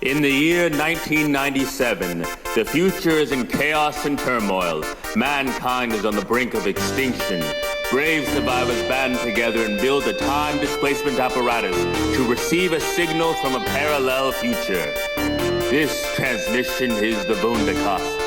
In the year 1997, the future is in chaos and turmoil. Mankind is on the brink of extinction. Brave survivors band together and build a time displacement apparatus to receive a signal from a parallel future. This transmission is the Wundercast.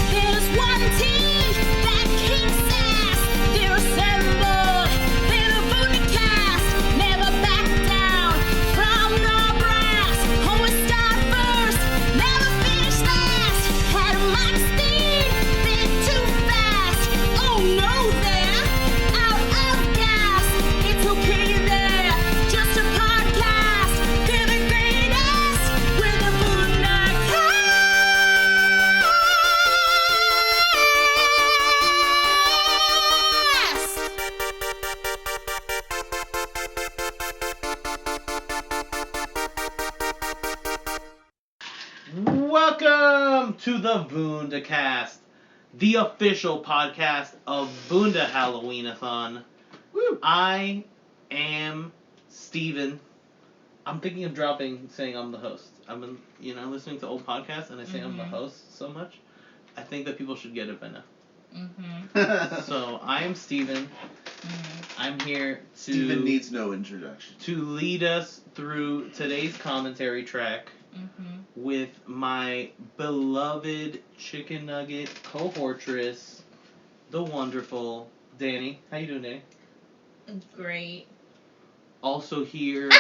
There's one team that kicks ass. They're assembled. They're the Wundercast. Never back down from the brass. Always start first. Never finish last. Had a mic steam. Bit too fast. Oh no, they're out of gas. It's okay there. Just a podcast. They're the greatest. We're the Wundercast. Welcome to the Wundercast, the official podcast of Wunda Halloween-a-thon. Woo. I am Steven. I'm thinking of saying I'm the host. I've been, listening to old podcasts and I say I'm the host so much. I think that people should get it by now. So, I am Steven. I'm here to... Steven needs no introduction. to lead us through today's commentary track with my beloved chicken nugget cohortress, the wonderful Dani. How you doing, Dani? Great. Also here... Does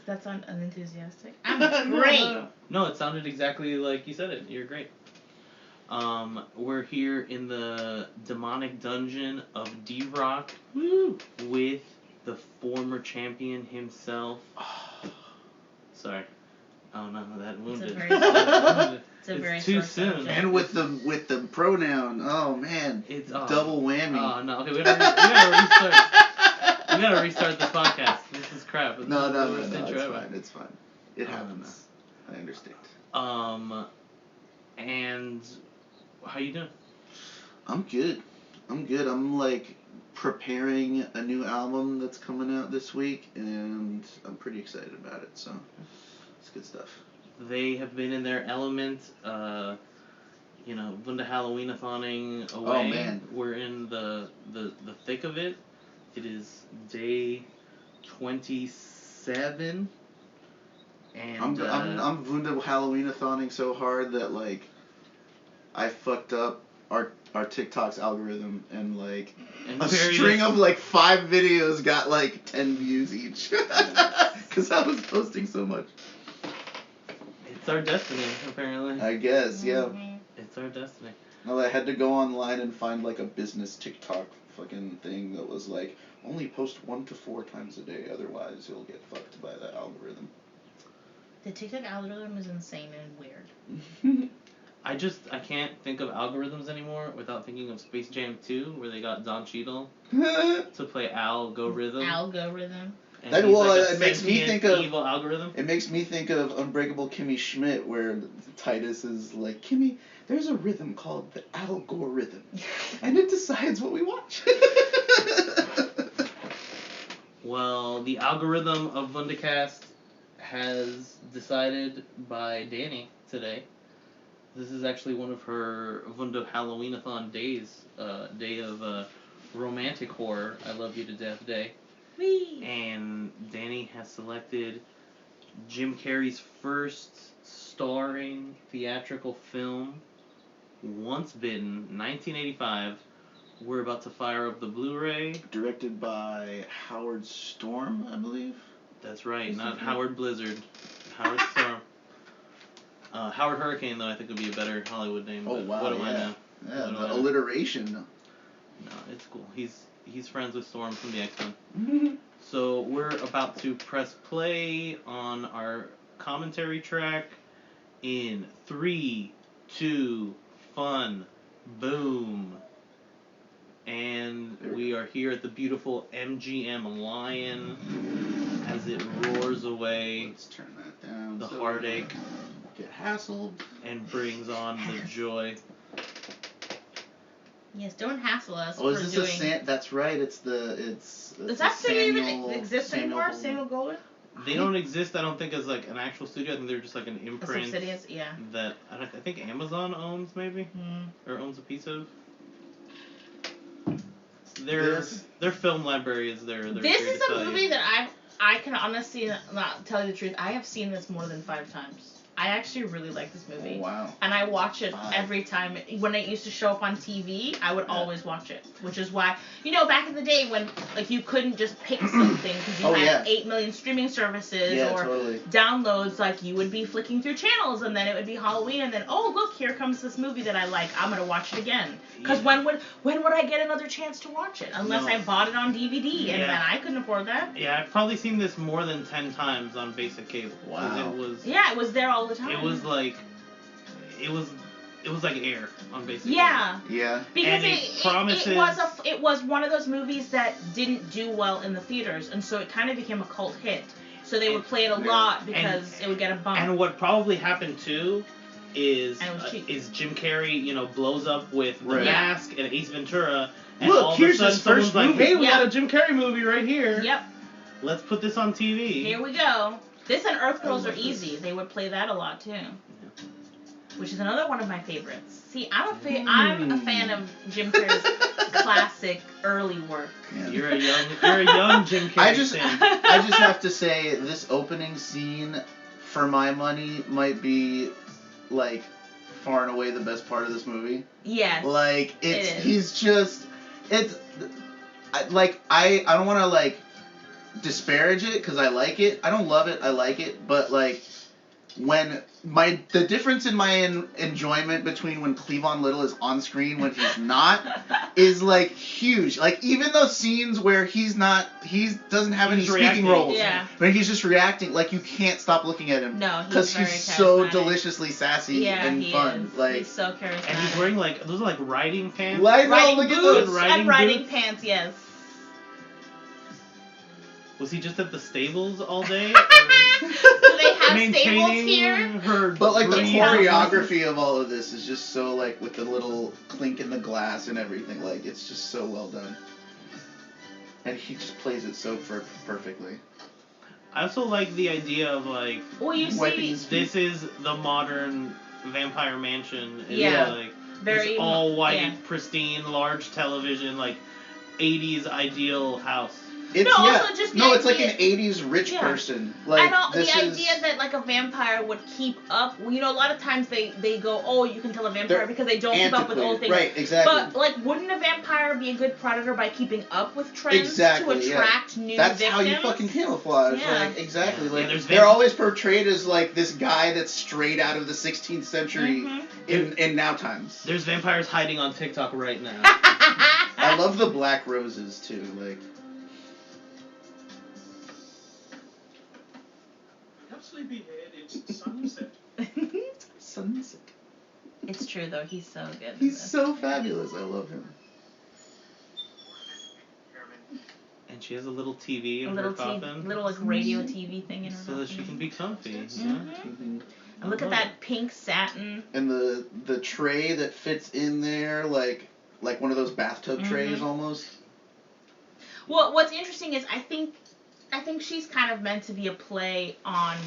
that sound unenthusiastic? I'm great. No, it sounded exactly like you said it. You're great. We're here in the demonic dungeon of D-Rock with the former champion himself. Sorry. Oh no, that wounded. It's too soon. And with the pronoun, oh man, It's double whammy. Oh no, okay, we gotta restart. We gotta restart this podcast. This is crap. This No, is the worst intro it's ever. fine. It's fine. It happens. I understand. And how you doing? I'm good. I'm like preparing a new album that's coming out this week, and I'm pretty excited about it. So it's good stuff. They have been in their element. Wunda Halloween-a-thoning away. Oh, man. We're in the thick of it. It is day 27. And I'm Wunda Halloween-a-thoning so hard that like I fucked up our TikTok's algorithm and like and a various- string of like 5 videos got like 10 views each because I was posting so much. It's our destiny, apparently. I guess, yeah. It's our destiny. Well, I had to go online and find like a business TikTok fucking thing that was like only post 1 to 4 times a day, otherwise you'll get fucked by the algorithm. The TikTok algorithm is insane and weird. I can't think of algorithms anymore without thinking of Space Jam 2, where they got Don Cheadle to play Algorithm. Algorithm. And That- he's well, like a it makes me sentient think of- evil algorithm. It makes me think of Unbreakable Kimmy Schmidt, where Titus is like, Kimmy, there's a rhythm called the algorithm, and it decides what we watch. Well, the algorithm of Wundacast has decided by Dani today. This is actually one of her Wunda Halloween-a-thon days, day of romantic horror, I Love You to Death Day. Whee! And Dani has selected Jim Carrey's first starring theatrical film, Once Bitten, 1985. We're about to fire up the Blu-ray. Directed by Howard Storm, I believe. That's right, not Howard Blizzard. Howard Storm. Howard Hurricane, though, I think would be a better Hollywood name. Oh but wow, what do I yeah. know? Yeah, What do the I know? alliteration. No, it's cool. He's friends with Storm from the X-Men. So we're about to press play on our commentary track in 3, 2, fun, boom. And we are here at the beautiful MGM Lion as it roars away Let's turn that down. the so heartache we don't get hassled. and brings on the joy. Yes, don't hassle us Oh, for is doing... this that's right. It's Does the that thing even Samuel- exist Samuel anymore? Goldwyn. Samuel Goldwyn? They don't exist, I don't think, as like an actual studio. I think they're just like an imprint Subsidious, yeah. that I think Amazon owns, maybe, or owns a piece of. Their film library is their. This is a movie that I can honestly not tell you the truth. I have seen this more than 5 times. I actually really like this movie. Oh, wow. And I watch it every time. When it used to show up on TV, I would always watch it. Which is why, back in the day when like you couldn't just pick something because you had 8 million streaming services or downloads, like you would be flicking through channels and then it would be Halloween and then, oh, look, here comes this movie that I like. I'm going to watch it again. Because when would I get another chance to watch it? Unless I bought it on DVD and then I couldn't afford that. Yeah, I've probably seen this more than 10 times on basic cable. Wow. It was there all the time. It was like air on basic cable. Yeah. Because promises... it was one of those movies that didn't do well in the theaters, and so it kind of became a cult hit. So they would play it a lot because it would get a bump. And what probably happened too is Jim Carrey, blows up with The Mask and Ace Ventura. And look, all here's of a his sudden first someone's movie. like, hey, we got a Jim Carrey movie right here. Yep. Let's put this on TV. Here we go. This and Earth Girls Are Easy. They would play that a lot too. Which is another one of my favorites. See, I'm a fan of Jim Carrey's classic early work. Yeah. You're a young Jim Carrey. I just have to say this opening scene, for my money, might be like far and away the best part of this movie. Yes. Like I don't want to like disparage it because I like it. I don't love it. I like it, but like when the difference in my enjoyment between when Cleavon Little is on screen when he's not is like huge. Like even those scenes where he doesn't have any speaking roles, but he's just reacting. Like you can't stop looking at him. No, because he's so deliciously sassy and fun. Is. Like he's so charismatic. And he's wearing like those are like riding pants. Riding boots and riding boots. pants. Yes. Was he just at the stables all day? Do they have stables here? But like the choreography of all of this is just so like with the little clink in the glass and everything. Like it's just so well done. And he just plays it so perfectly. I also like the idea of like this is the modern Vampire Mansion. Like very all white, pristine, large television, like 80s ideal house. It's like an 80s rich person. Like and the idea that like a vampire would keep up. A lot of times they go, oh, you can tell a vampire because they don't keep up with old things. Right, exactly. But like, wouldn't a vampire be a good predator by keeping up with trends to attract new That's victims? How you fucking camouflage. Yeah. Like exactly. Like they're always portrayed as like this guy that's straight out of the 16th century in now times. There's vampires hiding on TikTok right now. I love the black roses too. Like. Sleepyhead, it's sunset. Sunset. It's true though. He's so good. He's so fabulous. I love him. And she has a little TV in her coffin. Little like radio TV thing in her so that she can be comfy. And look at that pink satin. And the tray that fits in there like one of those bathtub trays almost. Well, what's interesting is I think she's kind of meant to be a play on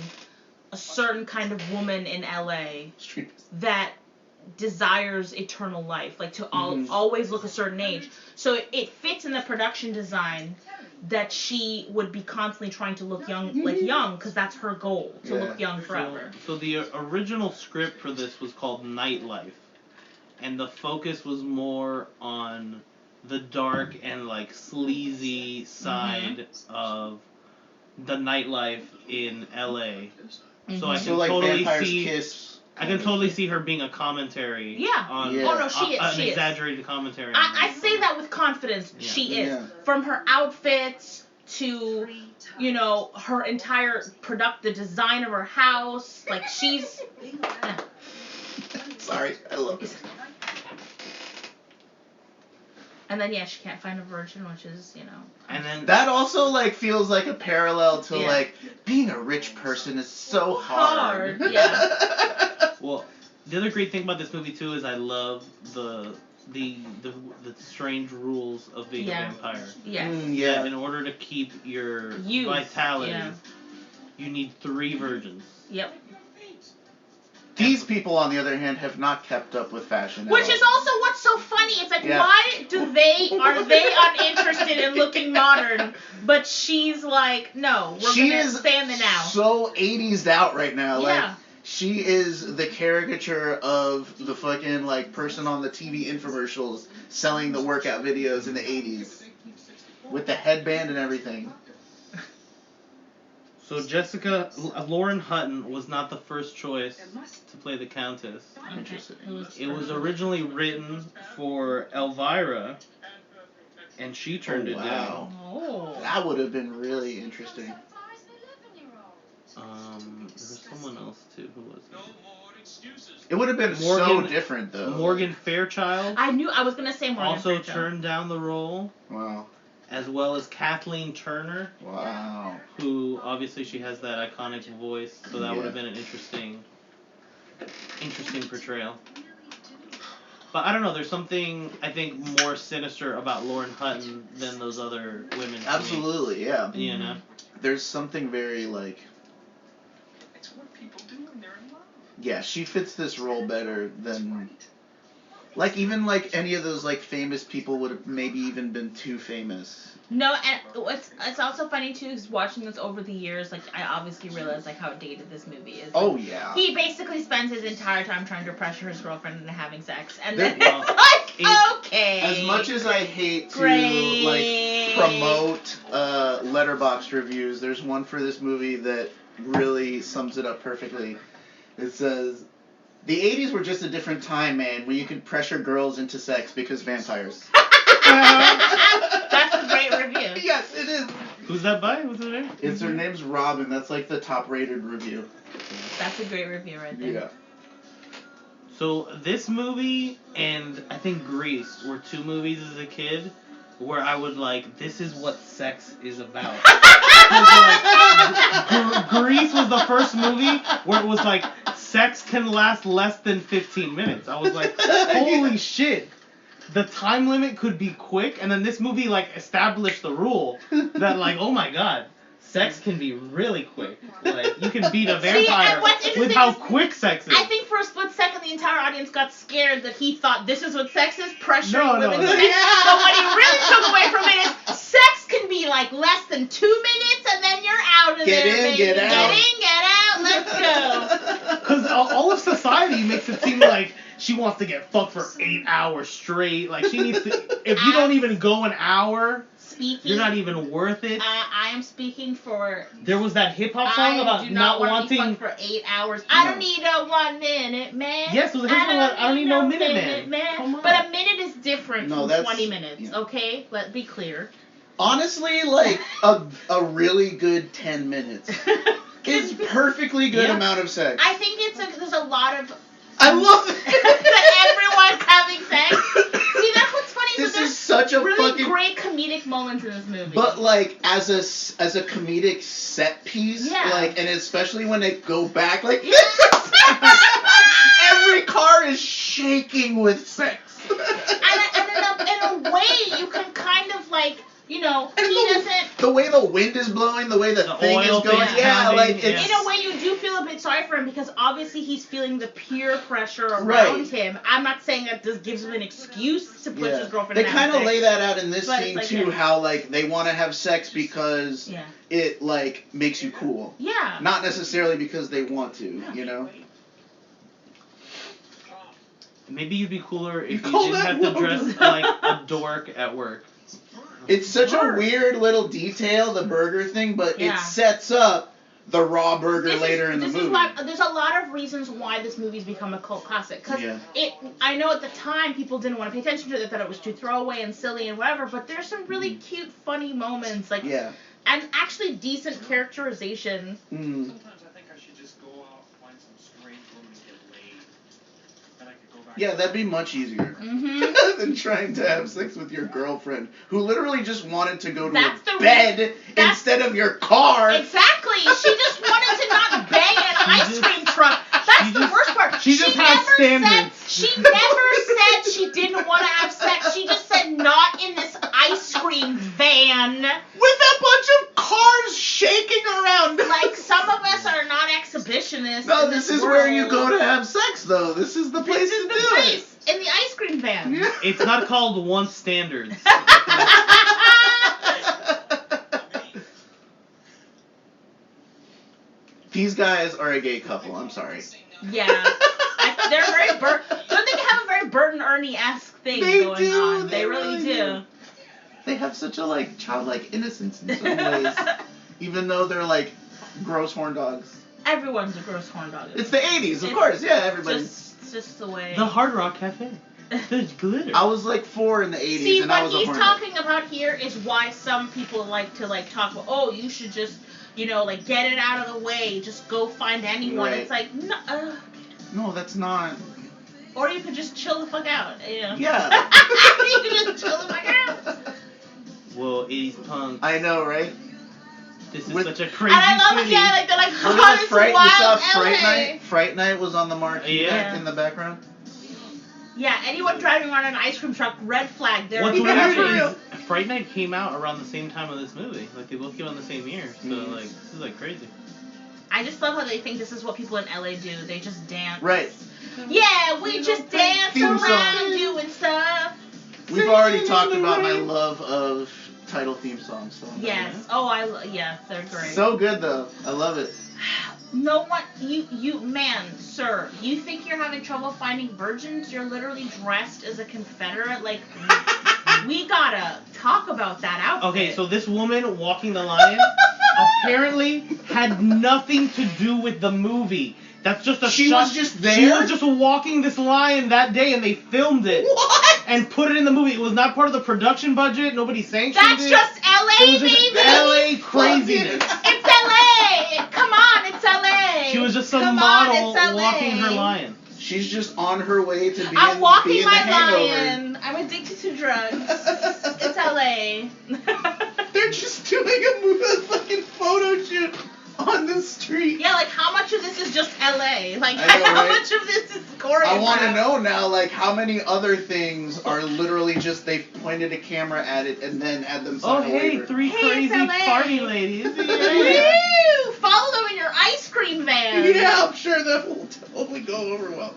a certain kind of woman in LA that desires eternal life, like to always look a certain age. So it fits in the production design that she would be constantly trying to look young, because that's her goal, to look young forever. So the original script for this was called Nightlife, and the focus was more on the dark and like sleazy side of the nightlife in LA. So I can totally see Kiss. I can totally see her being a commentary. Yeah. On, Oh no, she is. An exaggerated commentary. I say that with confidence. Yeah. She is. Yeah. From her outfits to, her entire the design of her house. Like she's. Sorry, I love it. And then she can't find a virgin, which is, And then that also feels like a parallel to being a rich person is so hard. Yeah. Well, the other great thing about this movie too is I love the strange rules of being a vampire. Yes. Yeah. In order to keep your vitality, you need 3 virgins. Yep. These people, on the other hand, have not kept up with fashion. Which is also what's so funny. It's like, Yeah. why are they uninterested in looking modern? But she's like, no, we're gonna stay in the now. So 80s out right now. Yeah. Like, she is the caricature of the fucking like person on the TV infomercials selling the workout videos in the 80s with the headband and everything. So Lauren Hutton was not the first choice to play the Countess. Interesting. It was originally written for Elvira, and she turned it down. Oh. That would have been really interesting. There was someone else too. Who was it? It would have been so different though. Morgan Fairchild I was gonna say Morgan also Fairchild. turned down the role, Wow. as well as Kathleen Turner, Wow. who obviously she has that iconic voice, so that would have been an interesting portrayal. But I don't know, there's something I think more sinister about Lauren Hutton than those other women. to me. Absolutely, yeah. You know? There's something very like, It's what people do when they're in love. yeah, she fits this role better than, like, even like any of those like famous people would have maybe even been too famous. No, and it's also funny too, is watching this over the years, like, I obviously realized, like, how dated this movie is. Like, Oh yeah. he basically spends his entire time trying to pressure his girlfriend into having sex, and There- then it's like, okay. As much as I hate to Great. like promote Letterboxd reviews, there's one for this movie that really sums it up perfectly. It says, "The 80s were just a different time, man, when you could pressure girls into sex because vampires." That's a great review. Yes, it is. Who's that by? What's her name? It's her name's Robin. That's like the top rated review. That's a great review right there. Yeah. So this movie and I think Grease were 2 movies as a kid where I would like, this is what sex is about. Grease was the first movie where it was like, sex can last less than 15 minutes. I was like, holy shit. The time limit could be quick, and then this movie like established the rule that like, oh my god, sex can be really quick. Like, you can beat a vampire with how quick sex is. I think for a split second the entire audience got scared that he thought this is what sex is, pressuring women to sex. Yeah. But what he really took away from it is sex can be like less than 2 minutes and then you're out of Get there, in, baby. get out. Get in, get out, let's go. Because all of society makes it seem like she wants to get fucked for 8 hours straight. Like, she needs to. If you don't even go an hour, you're not even worth it. I am speaking for. There was that hip hop song about I do not want wanting. to be fucked for 8 hours. I don't need a 1 minute man. Yes, it was a hip song about, I don't need no minute man. Come on. But a minute is different No, from that's- 20 minutes. yeah. Okay, let's be clear. Honestly, like a really good 10 minutes is perfectly good Yeah. amount of sex. I think there's a lot of I love it. that everyone's having sex. See, that's what's funny. This so there's is such a really fucking. great comedic moments in this movie. But like as a comedic set piece, Yeah. like, and especially when they go back, like Yes. every car is shaking with sex. and in a way, you can kind of like, you know, And he doesn't. The way the wind is blowing, the way the thing is oil going, thing's yeah, pounding, like yeah. it's. In a way, you do feel a bit sorry for him because obviously he's feeling the peer pressure around Right. him. I'm not saying that this gives him an excuse to push his girlfriend. They in kind of sex. lay that out in this But it's scene like, too, yeah. how like they want to have sex because Yeah. it like makes you cool, Yeah. not necessarily because they want to, you know. Maybe you'd be cooler if you call didn't that have to woke? dress like a dork at work. It's such a Burger. weird little detail, the burger thing, but Yeah. it sets up the raw burger later in the this movie. is why there's a lot of reasons why this movie's become a cult classic. Because Yeah. I know at the time people didn't want to pay attention to it, they thought it was too throwaway and silly and whatever. But there's some really cute, funny moments, like Yeah. and actually decent characterization. Mm. Sometimes I think I should just go out, find some strange woman and get laid. Then I could go back. Yeah, that'd be much easier Mm-hmm. than trying to have sex with your girlfriend, who literally just wanted to go to That's a the bed that's- instead of your car. Exactly. She just wanted to not bang in an ice cream truck. That's the worst part. she just has never standards. She never said she didn't want to have sex. She just said not in this ice cream van. With a bunch of cars shaking around. Like some this. No, in this is where you world. go to have sex, though. This is the place This is to the do place in the ice cream van. it. It's not called Once Standards. These guys are a gay couple. I'm sorry. Yeah, they're very don't they have a very Bert and Ernie-esque thing They going do, on? they They really really do. They have such a like childlike innocence in some ways, even though they're like gross horn dogs. Everyone's a gross horn dog. It's the 80s, of It's course. Yeah, everybody's. Just the way. The Hard Rock Cafe. The glitter. I was like 4 in the 80s, See, and I what was a he's horn talking about here is why some people like to like talk about, oh, you should just, like get it out of the way, just go find anyone. Right. It's like, no. dog. No, that's not. Or you could just chill the fuck out, Yeah. you could just chill the fuck out. Well, 80s punk. I know, right? This is With- such a crazy And I love city. it, yeah, like they're like, Look oh, at this Fright. You wild saw LA. Fright Night? Fright Night was on the marquee Yeah. in the background. Yeah, anyone driving around an ice cream truck, red flag. They're What's Yeah, weird for is Fright Night came out around the same time of this movie. Like, they both came out in the same year. So, Mhm. like, this is, like, crazy. I just love how they think this is what people in LA do. They just dance. Right. Yeah, we just dance Theme around song. doing stuff. We've already talked about my love of title theme songs. So Yes. Oh, yes, they're great. So good though. I love it. No one, man, sir, you think you're having trouble finding virgins? You're literally dressed as a Confederate? Like, we gotta talk about that outfit. Okay, so this woman walking the lion apparently had nothing to do with the movie. That's just a She shot. was just there? She was just walking this lion that day, and they filmed it. What? And put it in the movie. It was not part of the production budget. Nobody sanctioned That's it. just LA, It was just baby! LA craziness. It's LA! Come on, it's LA! She was just some Come on, model it's LA. walking her lion. She's just on her way to being, I'm walking being my the hangover. lion. I'm addicted to drugs. It's LA. They're just doing a fucking photo shoot on the street. Yeah, like how much of this is just LA? Like I know, how right? much of this is choreographed? I want to know now, like, how many other things are literally just they've pointed a camera at it and then had them Oh, sign a hey, waiver. 3 Hey, crazy it's LA. party ladies. Yeah. Woo! Follow them in your ice cream van. Yeah, I'm sure that will totally go over well.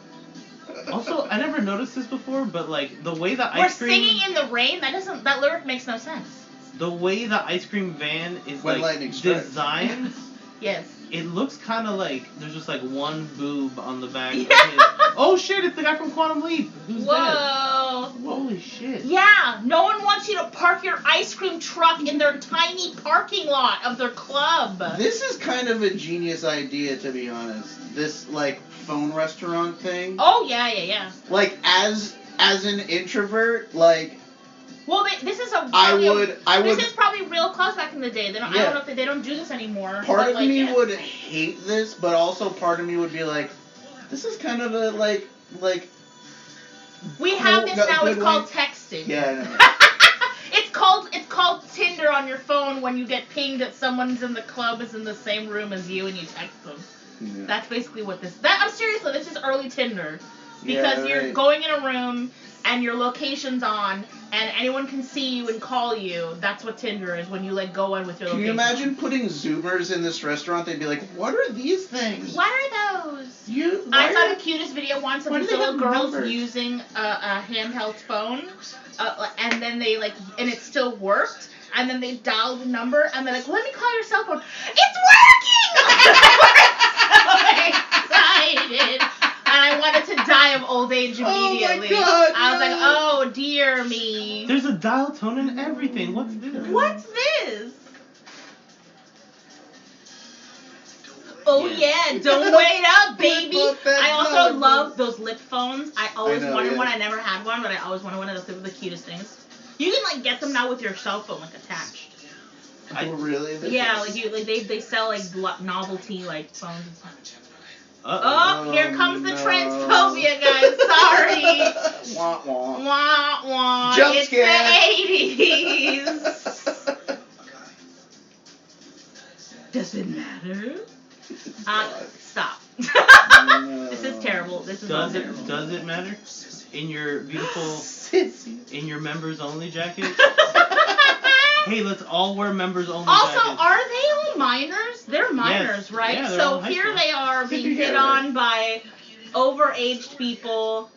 Also, I never noticed this before, but like the way the We're ice cream, singing in the rain. That lyric makes no sense. the way the ice cream van is When like lightning strikes. designed, Yes. it looks kind of like there's just like one boob on the back. Yeah. Of his. Oh shit! It's the guy from Quantum Leap. Who's dead? Whoa. Holy shit! Yeah, no one wants you to park your ice cream truck in their tiny parking lot of their club. This is kind of a genius idea, to be honest. This, like, phone restaurant thing. Oh yeah. Like, as an introvert, like, Well, this is a. I really would- This is probably real clubs back in the day. They don't. I Yeah. don't know if they don't do this anymore. part but, of like, me yeah. would hate this, but also part of me would be like, this is kind of a, like, We have cool- this now. good It's called way. texting. yeah, I know. It's called Tinder on your phone when you get pinged that someone's in the club is in the same room as you and you text them. Yeah. That's basically what this. I'm seriously. This is early Tinder because Yeah, you're right. going in a room and your location's on and anyone can see you and call you. That's what Tinder is when you like go in with your Can location. you imagine putting Zoomers in this restaurant? They'd be like, what are these things? What are those? Why I saw are- the cutest video once of why do these they little have girls numbers? using a handheld phone, and then they like, and it still worked, and then they dialed the number, and they're like, let me call your cell phone. It's working! I was so excited. And I wanted to die of old age Oh my immediately. God, I was no. like, oh dear me. There's a dial tone and everything. What's this? What's this? Oh yeah, don't wait up, baby. Put that I also number. love those lip phones. I always I know, wanted yeah. one. I never had one, but I always wanted one of those. They were the cutest things. You can like get them now with your cell phone like attached. Oh, really? Yeah, they sell like novelty like phones and stuff. Uh-oh. Oh, here comes the no. transphobia, guys. Sorry. Wah, wah. Wah wah. Jump It's scare. the 80s. Does it matter? Stop. This is terrible. This is all terrible. Does it matter? In your beautiful, Sissy. in your members only jacket? Hey, let's all wear members only Also, jackets. are they all minors? they're minors, right? Yeah, they're so all in high here school. they are being hit Yeah, right. on by overaged people,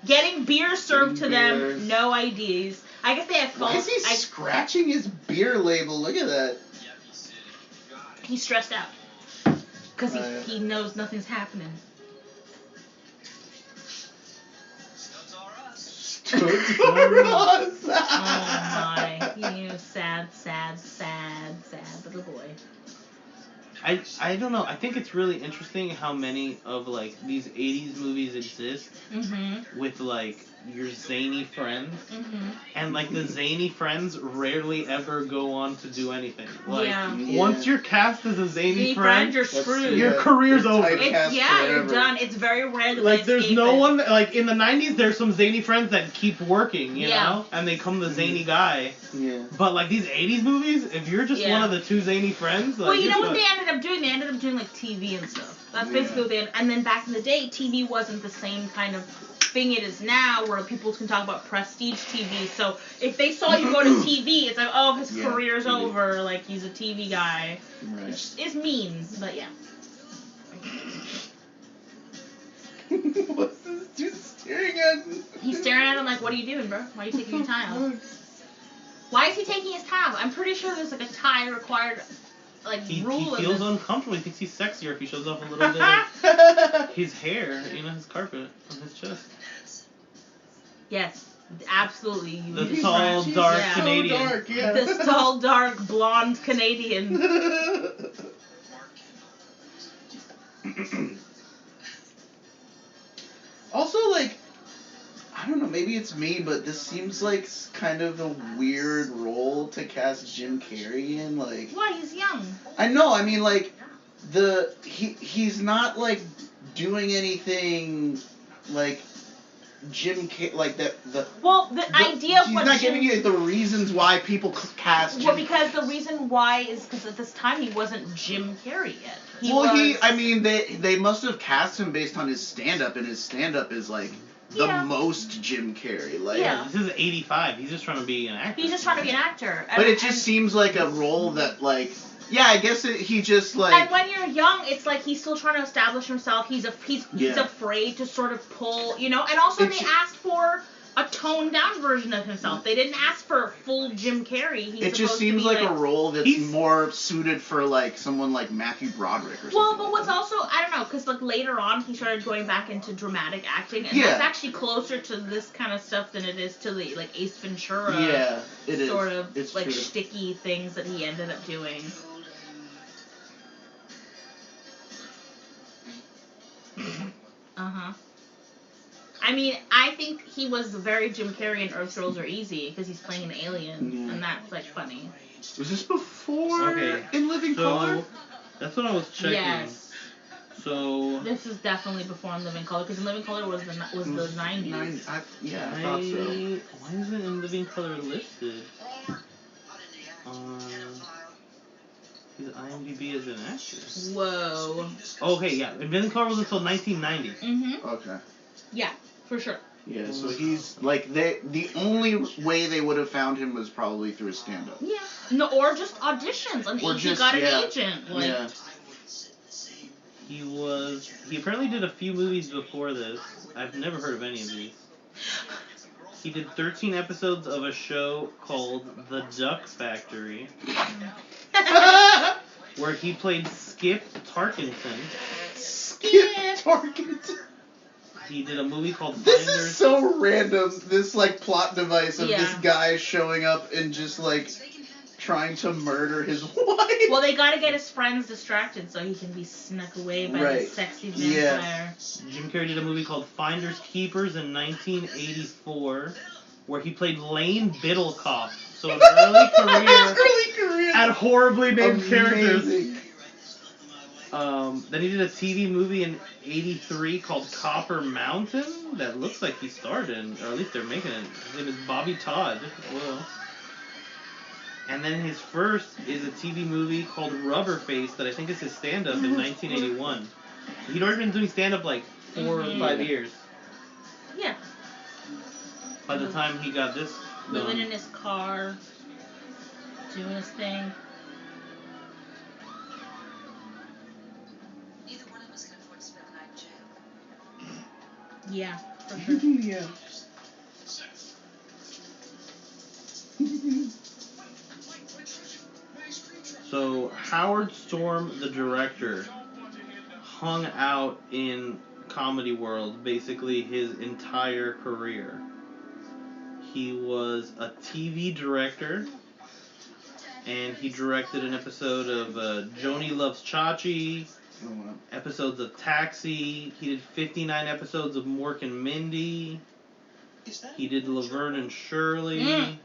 getting beer served to Beers. them, no IDs. I guess they have Why false. is he scratching his beer label? Look at that. He's stressed out because Yeah. he knows nothing's happening. Ross. Oh my, you sad little boy. I don't know. I think it's really interesting how many of like these 80s movies exist with like your zany friends, and like the zany friends rarely ever go on to do anything. Like once you're cast as a zany friend, you're screwed. your career's over. Typecast You're forever. done. It's very rare that Like they there's escape no it. one like in the 90s. There's some zany friends that keep working, you Yeah. know, and they come the zany guy. Yeah. But like these 80s movies, if you're just one of the two zany friends, like, Well, you know you're what they fucked. ended up doing? They ended up doing like TV and stuff. That's basically what they ended. And then back in the day, TV wasn't the same kind of thing it is now, where people can talk about prestige TV. So if they saw you go to TV, it's like, oh, his career's over. Like he's a TV guy. Right. Which is mean, but yeah. What's this dude staring at? He's staring at him like, what are you doing, bro? Why are you taking your time off? Why is he taking his time off? I'm pretty sure there's like a tie required, like, rule He in feels this. uncomfortable. He thinks he's sexier if he shows off a little bit of his hair, you know, his carpet on his chest. Yes, absolutely. The tall, dark Yeah. Canadian. So dark, yeah. This tall, dark, blonde Canadian. Also, like, I don't know, maybe it's me, but this seems like kind of a weird role to cast Jim Carrey in. Like, Why? He's young. I know, I mean, like, he's not, like, doing anything, like, Jim Carrey, like, the idea of he's what not Jim... giving you the reasons why people cast Jim. Well, because the reason why is because at this time he wasn't Jim Carrey yet. I mean, they must have cast him based on his stand-up, and his stand-up is, like, the most Jim Carrey. Like, Yeah. This is 85. He's just trying to be an actor. He's just trying to be an actor. But it just seems like a role that, like, yeah, I guess he just, like... And when you're young, it's like he's still trying to establish himself. He's Yeah. afraid to sort of pull, you know. And also, they asked for a toned down version of himself. They didn't ask for full Jim Carrey. It just seems like a role that's more suited for, like, someone like Matthew Broderick or something. Well, but what's also, I don't know, because like later on he started going back into dramatic acting, and that's actually closer to this kind of stuff than it is to the like Ace Ventura it is. sort of It's like true. shticky things that he ended up doing. I mean, I think he was very Jim Carrey in Earth Girls Are Easy because he's playing an alien, and that's like funny. Was this before In Living Color? That's what I was checking. Yes. So this is definitely before In Living Color, because In Living Color was the 90s. I thought so. Why isn't In Living Color listed? His IMDb as an actor. Whoa. Okay, yeah. In Living Color was until 1990. Okay. Yeah, for sure. Yeah, so he's like the only way they would have found him was probably through a stand-up. Yeah. No, or just auditions. I mean, he got an agent. Like, yeah. He apparently did a few movies before this. I've never heard of any of these. He did 13 episodes of a show called The Duck Factory, where he played Skip Tarkenton. Skip Tarkenton. He did a movie called This Finders. is so random, this, like, plot device of Yeah. this guy showing up and just, like, trying to murder his wife. well, they gotta get his friends distracted so he can be snuck away by Right. the sexy Yeah. vampire. Jim Carrey did a movie called Finders Keepers in 1984, where he played Lane Biddlecoff. So an early career at horribly named characters. Amazing. Then he did a TV movie in 83 called Copper Mountain that looks like he starred in, or at least they're making it. His name is Bobby Todd. Whoa. And then his first is a TV movie called Rubberface that I think is his stand-up in 1981. He'd already been doing stand-up like 4 or 5 years Yeah. by the time he got this Living done. in his car, doing his thing. Yeah, for sure. Yeah. So Howard Storm, the director, hung out in comedy world basically his entire career. He was a TV director, and he directed an episode of Joni Loves Chachi, episodes of Taxi. He did 59 episodes of Mork and Mindy. He did Laverne and Shirley.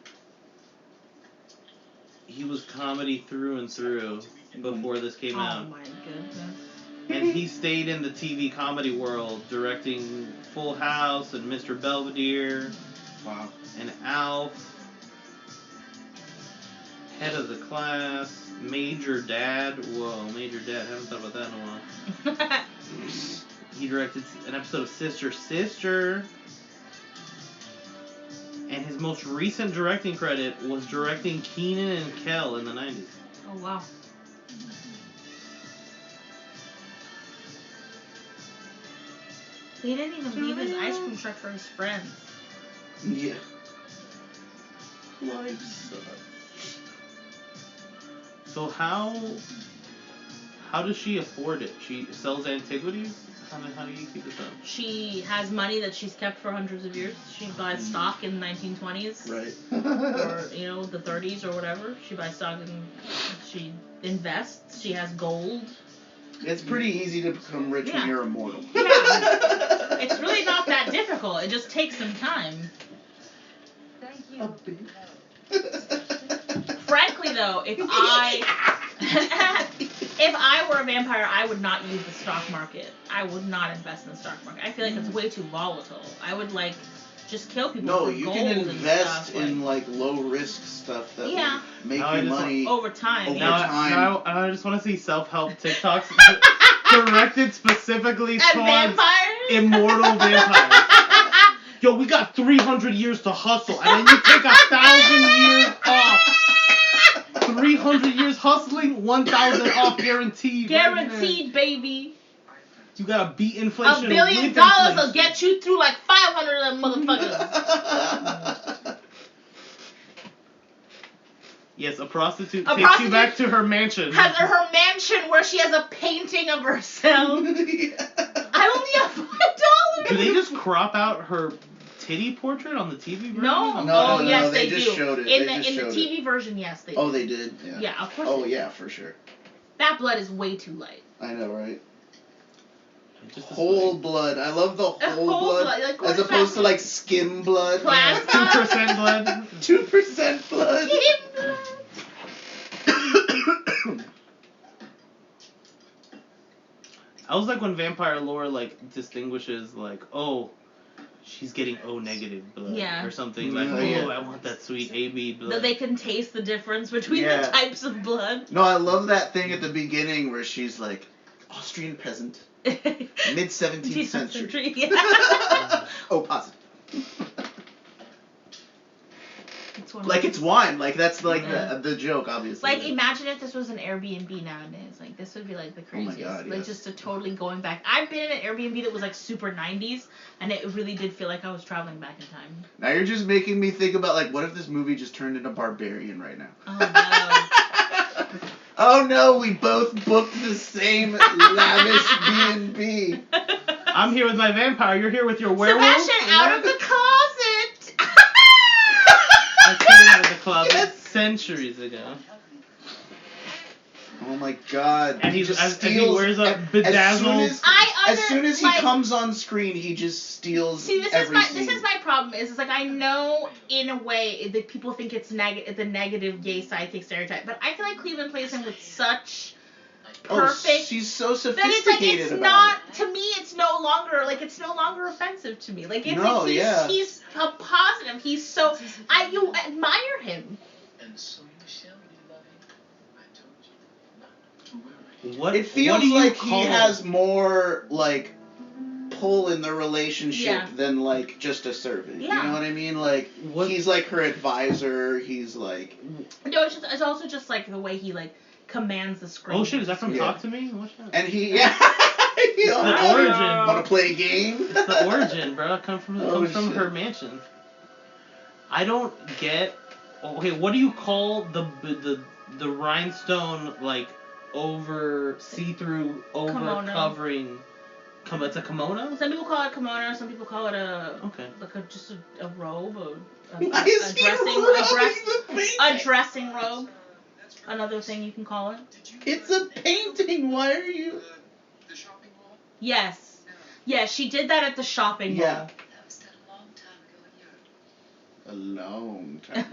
He was comedy through and through before this came out. Oh my goodness. And he stayed in the TV comedy world, directing Full House and Mr. Belvedere. Wow. And Alf. Head of the Class. Major Dad. Whoa, Major Dad. Haven't thought about that in a while. He directed an episode of Sister Sister. And his most recent directing credit was directing Kenan and Kel in the 90s. Oh, wow. He didn't even leave his ice cream truck for his friends. Yeah. Life sucks. So how does she afford it? She sells antiquities? How do you keep this up? She has money that she's kept for hundreds of years. She buys stock in the 1920s. Right. Or, the 30s or whatever. She buys stock and she invests. She has gold. It's pretty easy to become rich when you're immortal. Yeah. It's really not that difficult. It just takes some time. Thank you. A bit. Frankly, though, if I were a vampire, I would not use the stock market. I would not invest in the stock market. I feel like it's way too volatile. I would just kill people. No, for you gold can and invest stuff, in low risk stuff that Yeah. will make No, I you just money. over time. Over yeah. time. Now I just want to see self-help TikToks directed specifically And towards vampires? immortal vampires. Yo, we got 300 years to hustle, and then you take 1,000 years off. 300 years hustling, 1,000 off guaranteed. Guaranteed, baby. You gotta beat inflation. $1 billion with will inflation. get you through like 500 of them motherfuckers. Yes, a prostitute A takes prostitute you back to her mansion. Has her mansion where she has a painting of herself. I only have $5. Do they just crop out her titty portrait on the TV version? No. No, Yes, they do. just showed it. In They the just showed TV version, yes, they do. Oh, they did? Yeah. Yeah, of course. Oh, they do. yeah, for sure. That blood is way too light. I know, right? Just a Whole slight- blood. I love the whole whole blood. blood, like As opposed to like skim blood. Plasma. 2% blood. 2% blood. I was like when vampire lore distinguishes oh, she's getting O negative blood Yeah. or something Yeah. I want that sweet AB blood. That they can taste the difference between Yeah. the types of blood. No, I love that thing at the beginning where she's like, Austrian peasant, mid 17th century. Yeah. Oh, positive. It's one of Like those- it's wine. Like that's like Yeah. the joke, obviously. Like, imagine if this was an Airbnb nowadays. Like, this would be, like, the Oh my craziest. God, like, yes. just a totally going back. I've been in an Airbnb that was, like, super 90s, and it really did feel like I was traveling back in time. Now you're just making me think about like, what if this movie just turned into Barbarian right now? Oh, no. Oh no, we both booked the same lavish B&B. I'm here with my vampire. You're here with your werewolf. Sebastian, out of the closet! I came out of the closet Yes. centuries ago. Oh my god. And he's just and he steals wears a as bedazzled. soon as he like, comes on screen, he just steals See, this every is scene. my problem. It's like, I know in a way that people think it's the negative gay sidekick stereotype, but I feel like Cleveland plays him with such perfect. She's so That it's like sophisticated it's about not it. to me. It's no longer offensive to me. Like it's No, like yeah. he's a positive. He's so you admire him. And so you shall be loving. I told you not to worry. What? It feels what do you like call he has more like pull in the relationship Yeah. than like just a servant. Yeah. You know what I mean? Like What- he's like her advisor. He's like No, it's also just like the way he like commands the screen. Oh shit! Is that from Yeah. Talk to Me? What's that? and he yeah. He The almost origin. wanna to play a game? It's the origin, bro. It comes from shit. her mansion. I don't get. Okay, what do you call the rhinestone like over see-through over Kimono. covering? It's a kimono. Some people call it kimono. Some people call it Okay. just a robe, Why is he rubbing a dressing robe. Another thing you can call it. It's a painting. Why are you? The shopping mall? Yes. Yeah, she did that at the shopping Yeah. mall. That was done a long time ago in Europe. A long time.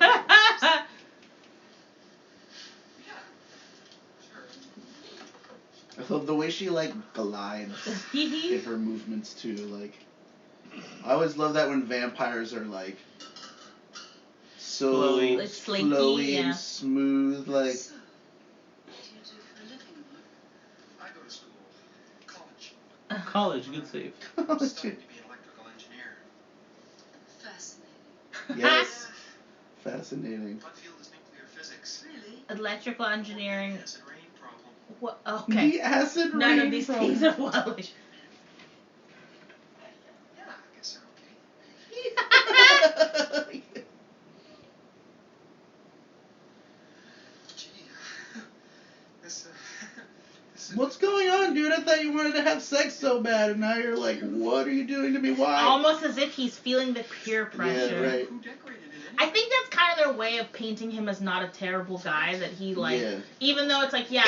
Yeah. Sure. I love the way she like glides in her movements too. Like, I always love that when vampires are like so Flowy. Like slinky, flowy yeah. and smooth. Like, So, what do you do for a living, Mark? I go to school. College. College, good save. I'm studying to be an electrical engineer. Fascinating. yes, fascinating. What field is nuclear physics? Really? Electrical engineering. Acid rain problem. What? Okay. The acid None rain of these problem. things are well. Yeah, I guess they're okay. Gee, this is What's going on, dude? I thought you wanted to have sex so bad, and now you're like, what are you doing to me? Why? Almost as if he's feeling the peer pressure. Yeah, right. who decorated it I think that's kind of their way of painting him as not a terrible guy. That he like, Yeah. even though it's like, yeah,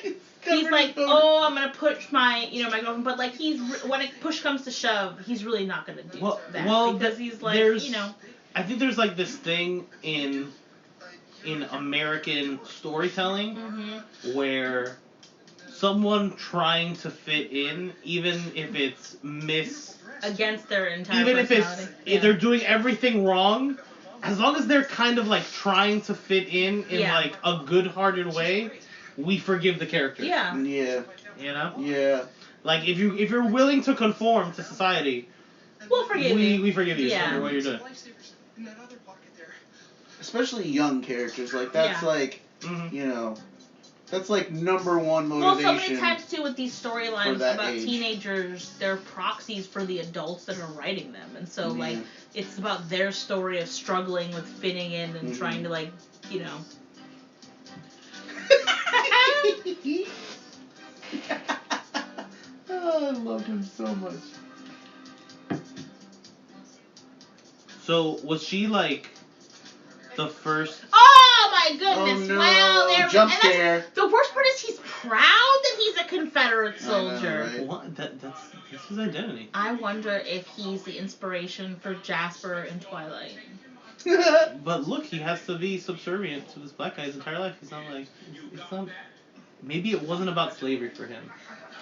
he's Covered like, in photos. oh, I'm gonna push my girlfriend, but like when it push comes to shove, he's really not gonna do that because he's like, I think there's like this thing in American storytelling where someone trying to fit in, even if it's against their entire even if personality. if they're doing everything wrong, as long as they're kind of like trying to fit in like a good-hearted way, we forgive the character. Yeah. Yeah. You know? Yeah. Like if you're willing to conform to society, We'll forgive you. we forgive you Yeah. for what you're doing. lifesavers in that other pocket there. Especially young characters. Like, that's Yeah. like, you know, that's like number one Well, motivation. so many times too with these storylines for that about age. teenagers, they're proxies for the adults that are writing them, and so Yeah. like it's about their story of struggling with fitting in and trying to like, Oh, I love him so much. So was she like the first? Oh my goodness! Oh, no. Wow, there. Jump and scare. The worst part is he's proud that he's a Confederate I know, soldier. right? What? That's his identity. I wonder if he's the inspiration for Jasper in Twilight. But look, he has to be subservient to this black guy his entire life. He's not like it's not. Maybe it wasn't about slavery for him.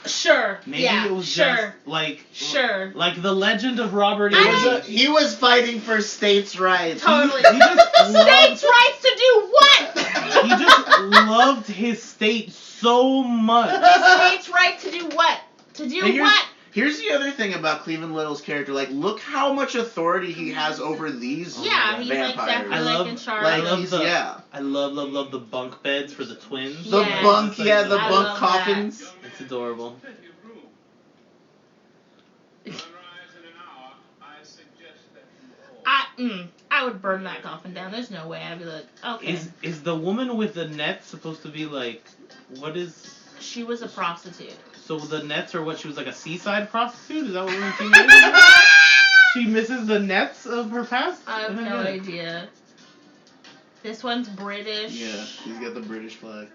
Sure. Maybe yeah, it was sure. just like Sure. like the legend of Robert. He was fighting for states' rights. Totally. He just States' rights to do what? He just loved his state so much. States' right to do what? To do And what? Here's the other thing about Cleveland Little's character. Like, look how much authority he has over these Yeah, he's like vampires. definitely I like love- in charge. Like, I love he's, the- yeah. I love the bunk beds for the twins. The Yes. bunk, yeah, the I bunk love coffins. It's adorable. I would burn that coffin down. There's no way. I'd be like, okay. Is the woman with the nets supposed to be like what is? She was a prostitute. So the nets are what she was like a seaside prostitute? Is that what we're thinking? She misses the nets of her past? I have don't no get it. idea. This one's British. Yeah, he's got the British flag.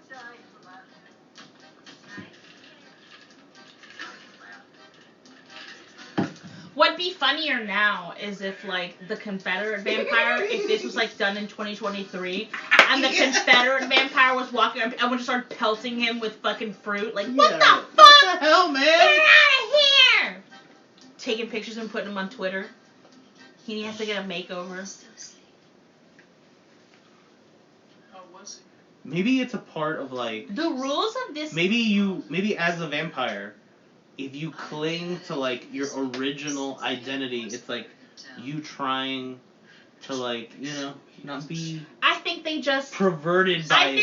What'd be funnier now is if like the Confederate vampire, if this was like done in 2023, and the Confederate vampire was walking around, everyone just started pelting him with fucking fruit. Like, what the fuck? What the hell, man? Get out of here! Taking pictures and putting them on Twitter. He has to get a makeover. Still asleep. How was it? Maybe it's a part of like The rules of this. maybe as a vampire, if you cling to like your original identity, it's like you trying to like, you know, not be I think they just perverted by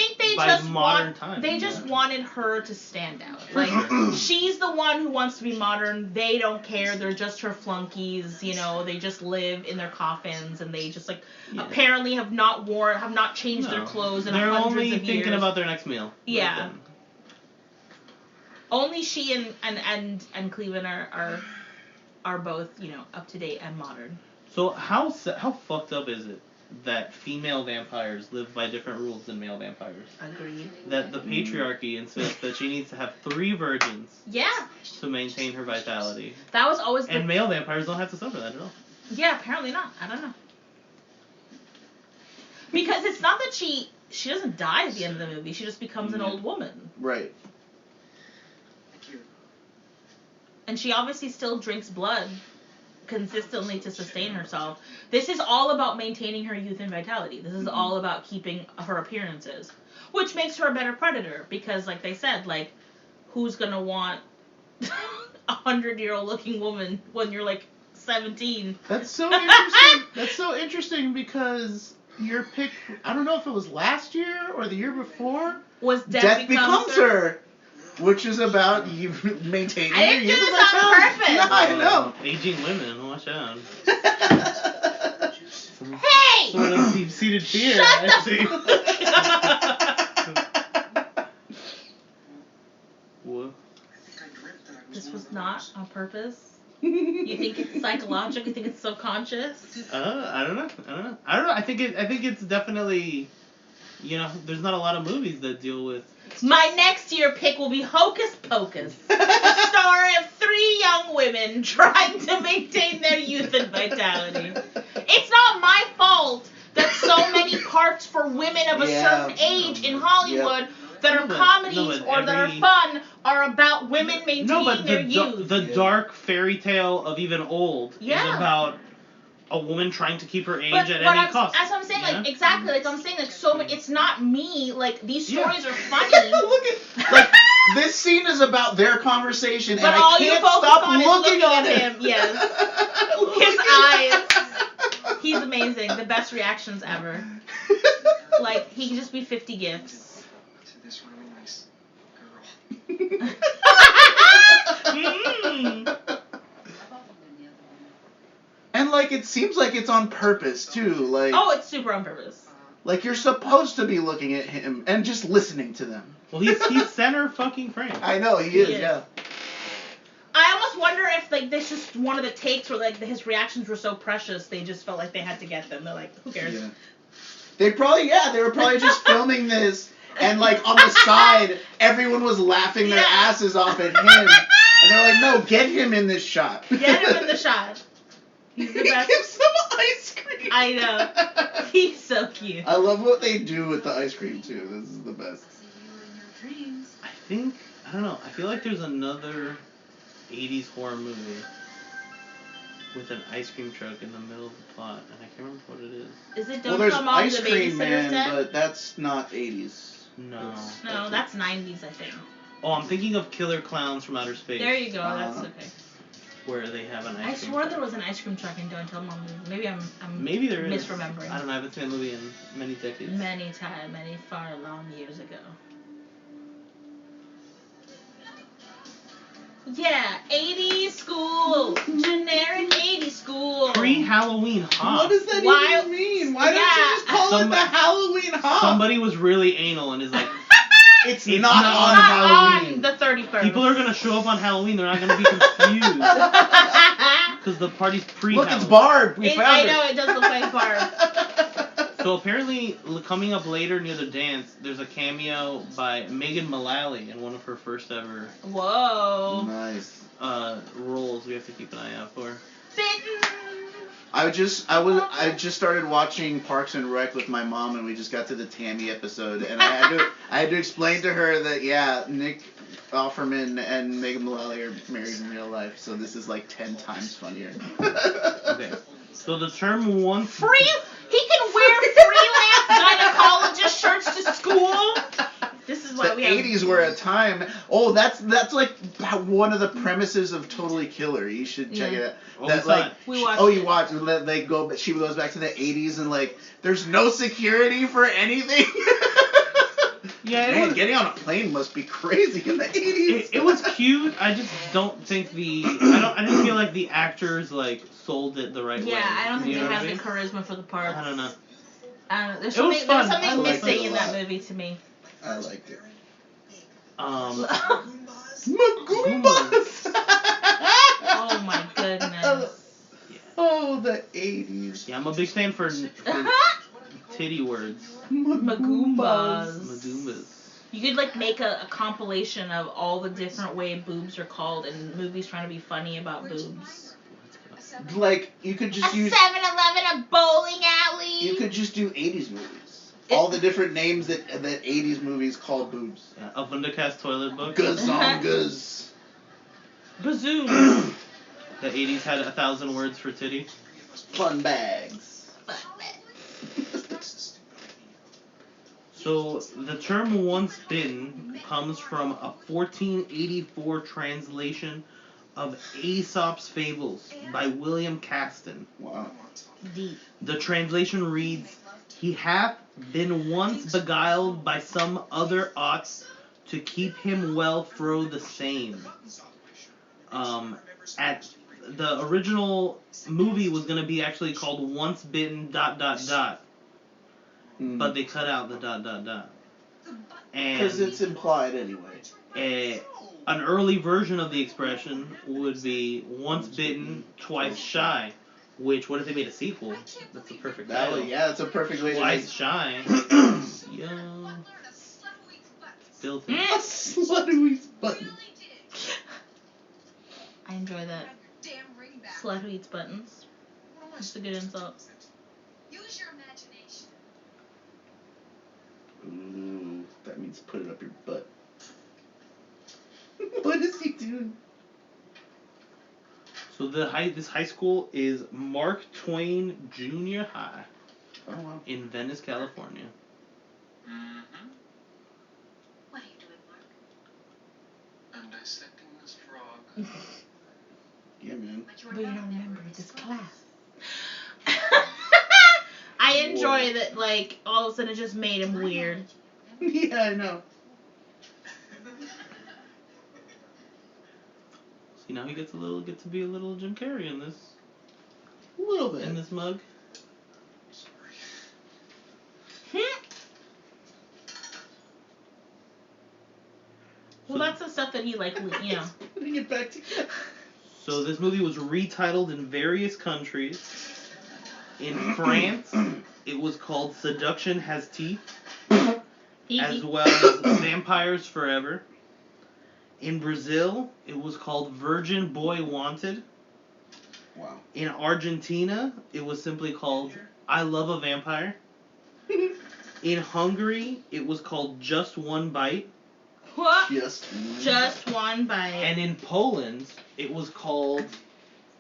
modern times. They just wanted her to stand out. Like, she's the one who wants to be modern. They don't care. They're just her flunkies. You know, they just live in their coffins, and they just like apparently have not changed their clothes in hundreds of years. They're only thinking about their next meal. Yeah. Only she and Cleveland are both, you know, up to date and modern. So how fucked up is it that female vampires live by different rules than male vampires? Agreed. That the patriarchy insists that she needs to have 3 virgins. Yeah. To maintain her vitality. That was always. And male vampires don't have to suffer that at all. Yeah, apparently not. I don't know. Because it's not that she doesn't die at the end of the movie. She just becomes an old woman. Right. And she obviously still drinks blood consistently to sustain herself. This is all about maintaining her youth and vitality. This is all about keeping her appearances, which makes her a better predator because, like they said, like, who's gonna want a 100-year-old looking woman when you're like 17? That's so interesting. That's so interesting because your pick, I don't know if it was last year or the year before, was Death Becomes Her. Which is about you maintaining I didn't your do youth this on purpose. No, I know. Aging women, watch out. Hey! Sort of deep-seated fear, Shut I see. What? This was not on purpose. You think it's psychological? You think it's subconscious? I don't know. I think it's definitely, you know, there's not a lot of movies that deal with. My next year pick will be Hocus Pocus, the story of 3 young women trying to maintain their youth and vitality. It's not my fault that so many parts for women of a certain age in Hollywood that are comedies or that are fun are about women maintaining their youth. The dark fairy tale of Even Old is about a woman trying to keep her age at any cost. That's what I'm saying. Like, exactly. Like, I'm saying, like, so many, it's not me. Like, these stories are funny. Look at, like, this scene is about their conversation, but and all I can't you focus stop on is looking at him. Yes. His eyes. He's amazing. The best reactions ever. Like, he can just be 50 gifts. This really nice girl. And, like, it seems like it's on purpose, too. Like, oh, it's super on purpose. Like, you're supposed to be looking at him and just listening to them. Well, he's center fucking frame. I know, he is, yeah. I almost wonder if, like, this just one of the takes where, like, his reactions were so precious, they just felt like they had to get them. They're like, who cares? Yeah. They were probably just filming this, and, like, on the side, everyone was laughing their asses off at him. And they're like, no, get him in this shot. Get him in the shot. He's the best. He gives them ice cream. I know. He's so cute. I love what they do with the ice cream, too. This is the best. I don't know, I feel like there's another 80s horror movie with an ice cream truck in the middle of the plot, and I can't remember what it is. Is it Don't Come On the Babysitter's Dead? But that's not 80s. No. No, that's 90s, I think. Oh, I'm thinking of Killer Clowns from Outer Space. There you go, that's okay. Where they have an ice cream I swore truck. there was an ice cream truck in Don't Tell Mom. Maybe I'm Maybe there is. misremembering. I don't know, I haven't seen a movie in many decades. Many far long years ago. Yeah, 80s school. Generic 80s school. Pre-Halloween hot. What does that even mean? Why don't you just call it the Halloween hop? Somebody was really anal and is like, it's not on Halloween. On the 31st. People are going to show up on Halloween. They're not going to be confused. Because the party's pre-Halloween. Look, it's Barb. We found I it. know, it does look like Barb. So apparently, coming up later near the dance, there's a cameo by Megan Mullally in one of her first ever Whoa. Nice. roles we have to keep an eye out for. Bitten. I just started watching Parks and Rec with my mom, and we just got to the Tammy episode, and I had to explain to her that Nick Offerman and Megan Mullally are married in real life, so this is like 10 times funnier. Okay. So the term once... He can wear freelance gynecologist shirts to school? This is why The we have 80s were a time. Oh, that's like one of the premises of Totally Killer. You should check it out. Oh, That like We watched you it. watch they go, but she goes back to the 80s and like there's no security for anything. Yeah, Man, getting on a plane must be crazy in the 80s. It was cute. I just don't think I didn't feel like the actors like sold it the right way. Yeah, I don't think You they know what have I the mean? charisma for the parts. I don't know. There's It was something, there was fun. something I liked missing it a in that lot. movie to me. I liked it. Magoombas. Oh my goodness. Oh, the 80s. Yeah, I'm a big fan for titty words. Magoombas. Magoombas. You could like make a compilation of all the different way boobs are called in movies trying to be funny about boobs. Like you could just use 7-Eleven, a bowling alley. you could just do 80s movies. All the different names that 80s movies called boobs. Yeah, a Wundercast toilet book. Gazongas. Bazoom. The 80s had 1,000 words for titty. Fun bags. So the term "once bitten" comes from a 1484 translation of Aesop's Fables by William Caston. Wow. Deep. The translation reads, "He hath been once beguiled by some other oughts to keep him well fro the same." At the original movie was going to be actually called "Once Bitten ... but they cut out the ... And Because it's implied anyway. an early version of the expression would be "once bitten, twice shy." Which, what if they made a sequel? That's a perfect title. That's a perfect way Twice to shy. Yo. Filthy. make a slut who eats buttons. I enjoy that. Slut who eats buttons. That's a good insult. Use your imagination. Ooh, that means put it up your butt. What is he doing? So this high school is Mark Twain Junior High Oh wow. in Venice, California. Mm-hmm. What are you doing, Mark? I'm dissecting this frog. Yeah, man. But But you're not a never member in of this class. class. I enjoy that, like, all of a sudden it just made him weird. Yeah, I know. See, now he gets to be a little Jim Carrey in this A little bit. mug. Well, that's the stuff that he, like, you know. Putting it back together. So this movie was retitled in various countries. In France, it was called Seduction Has Teeth, as well as Vampires Forever. In Brazil, it was called Virgin Boy Wanted. Wow. In Argentina, it was simply called I Love a Vampire. In Hungary, it was called Just One Bite. What? Just one bite. And in Poland, it was called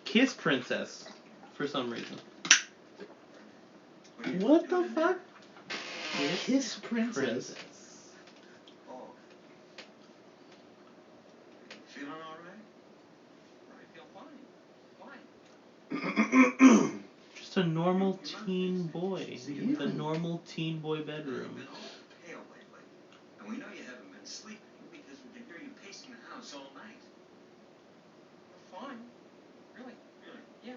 Kiss Princess, for some reason. What the fuck? Kiss Princess. Oh. Feeling all right? I feel fine. Just a normal teen boy. The normal teen boy bedroom. You've been all pale lately. And we know you haven't been sleeping because we can hear you pacing the house all night. Fine. Really? Yeah.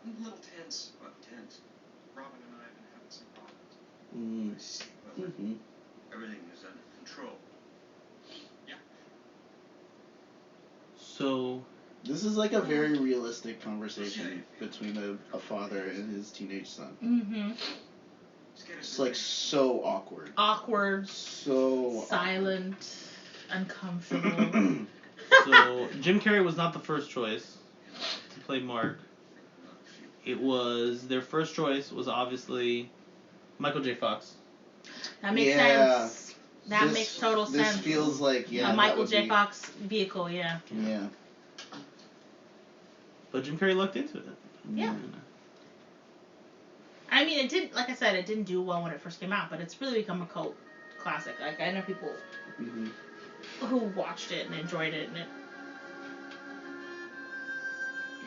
I'm a little tense. What, tense? Robin and I have been having some problems. I see. Well, Mm-hmm. everything is under control. So, This is like a very realistic conversation between a father and his teenage son. Mm-hmm. It's like so awkward. Awkward, So silent, uncomfortable. so Jim Carrey was not the first choice to play Mark. It was their first choice was obviously Michael J. Fox. That makes Yeah. sense. That makes total sense. This feels like a that Michael would J. be- Fox vehicle, yeah. Yeah. But Jim Carrey looked into it. Yeah. I mean, it did. Like I said, it didn't do well when it first came out, but it's really become a cult classic. Like, I know people who watched it and enjoyed it, and it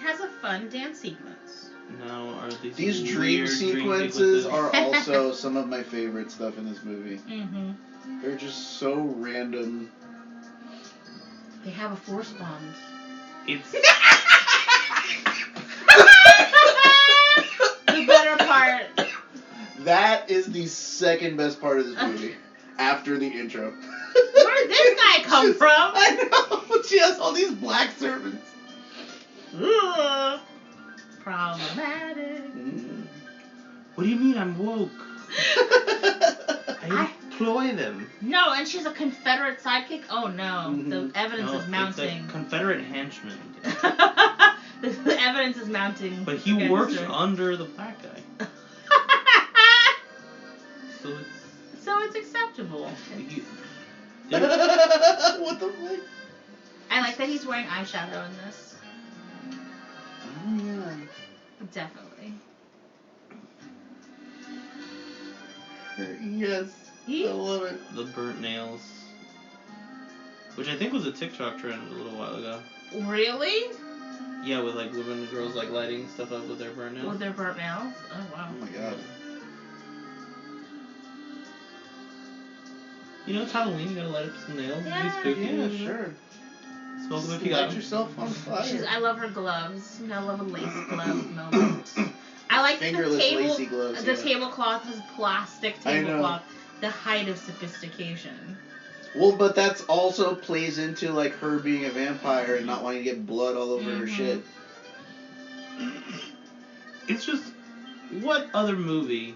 has a fun dance sequence. Now, are these dream sequences are also some of my favorite stuff in this movie. Mm-hmm. They're just so random. They have a force bond. It's The better part. That is the second best part of this movie, after the intro. Where did this guy come from? I know. She has all these black servants. Ugh. Problematic. What do you mean I'm woke? I employ them. No, and she's a Confederate sidekick? Oh no, the evidence is mounting. It's a Confederate henchman. The evidence is mounting. But he works under the black guy. So it's acceptable. What the fuck? I like that he's wearing eyeshadow in this. Oh yeah. Definitely. Yes. I love it. The burnt nails. Which I think was a TikTok trend a little while ago. Really? Yeah, with like women and girls like lighting stuff up with their burnt nails. With their burnt nails? Oh wow. Oh my god. You know, it's Halloween, you gotta light up some nails. Yeah. Be spooky. Yeah, sure. Smoke them if you Light got them. yourself on fire. I love her gloves. I love a lace glove moment. I like Fingerless the table. lacy gloves, The yeah. tablecloth is plastic I know. tablecloth. The height of sophistication. Well, but that's also plays into like her being a vampire and not wanting to get blood all over her shit. It's just, what other movie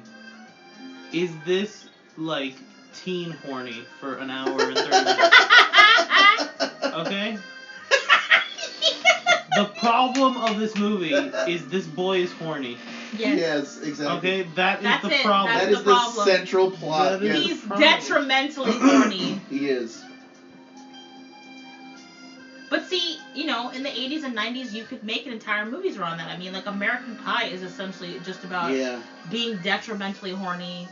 is this like teen horny for an hour and 30 minutes? Okay? The problem of this movie is this boy is horny. Yes. Exactly. Okay, that's the it. problem. That That's is the the problem. central plot. That is- Yes. He's problem. detrimentally horny. He is. But see, you know, in the 80s and 90s, you could make entire movies around that. I mean, like, American Pie is essentially just about being detrimentally horny.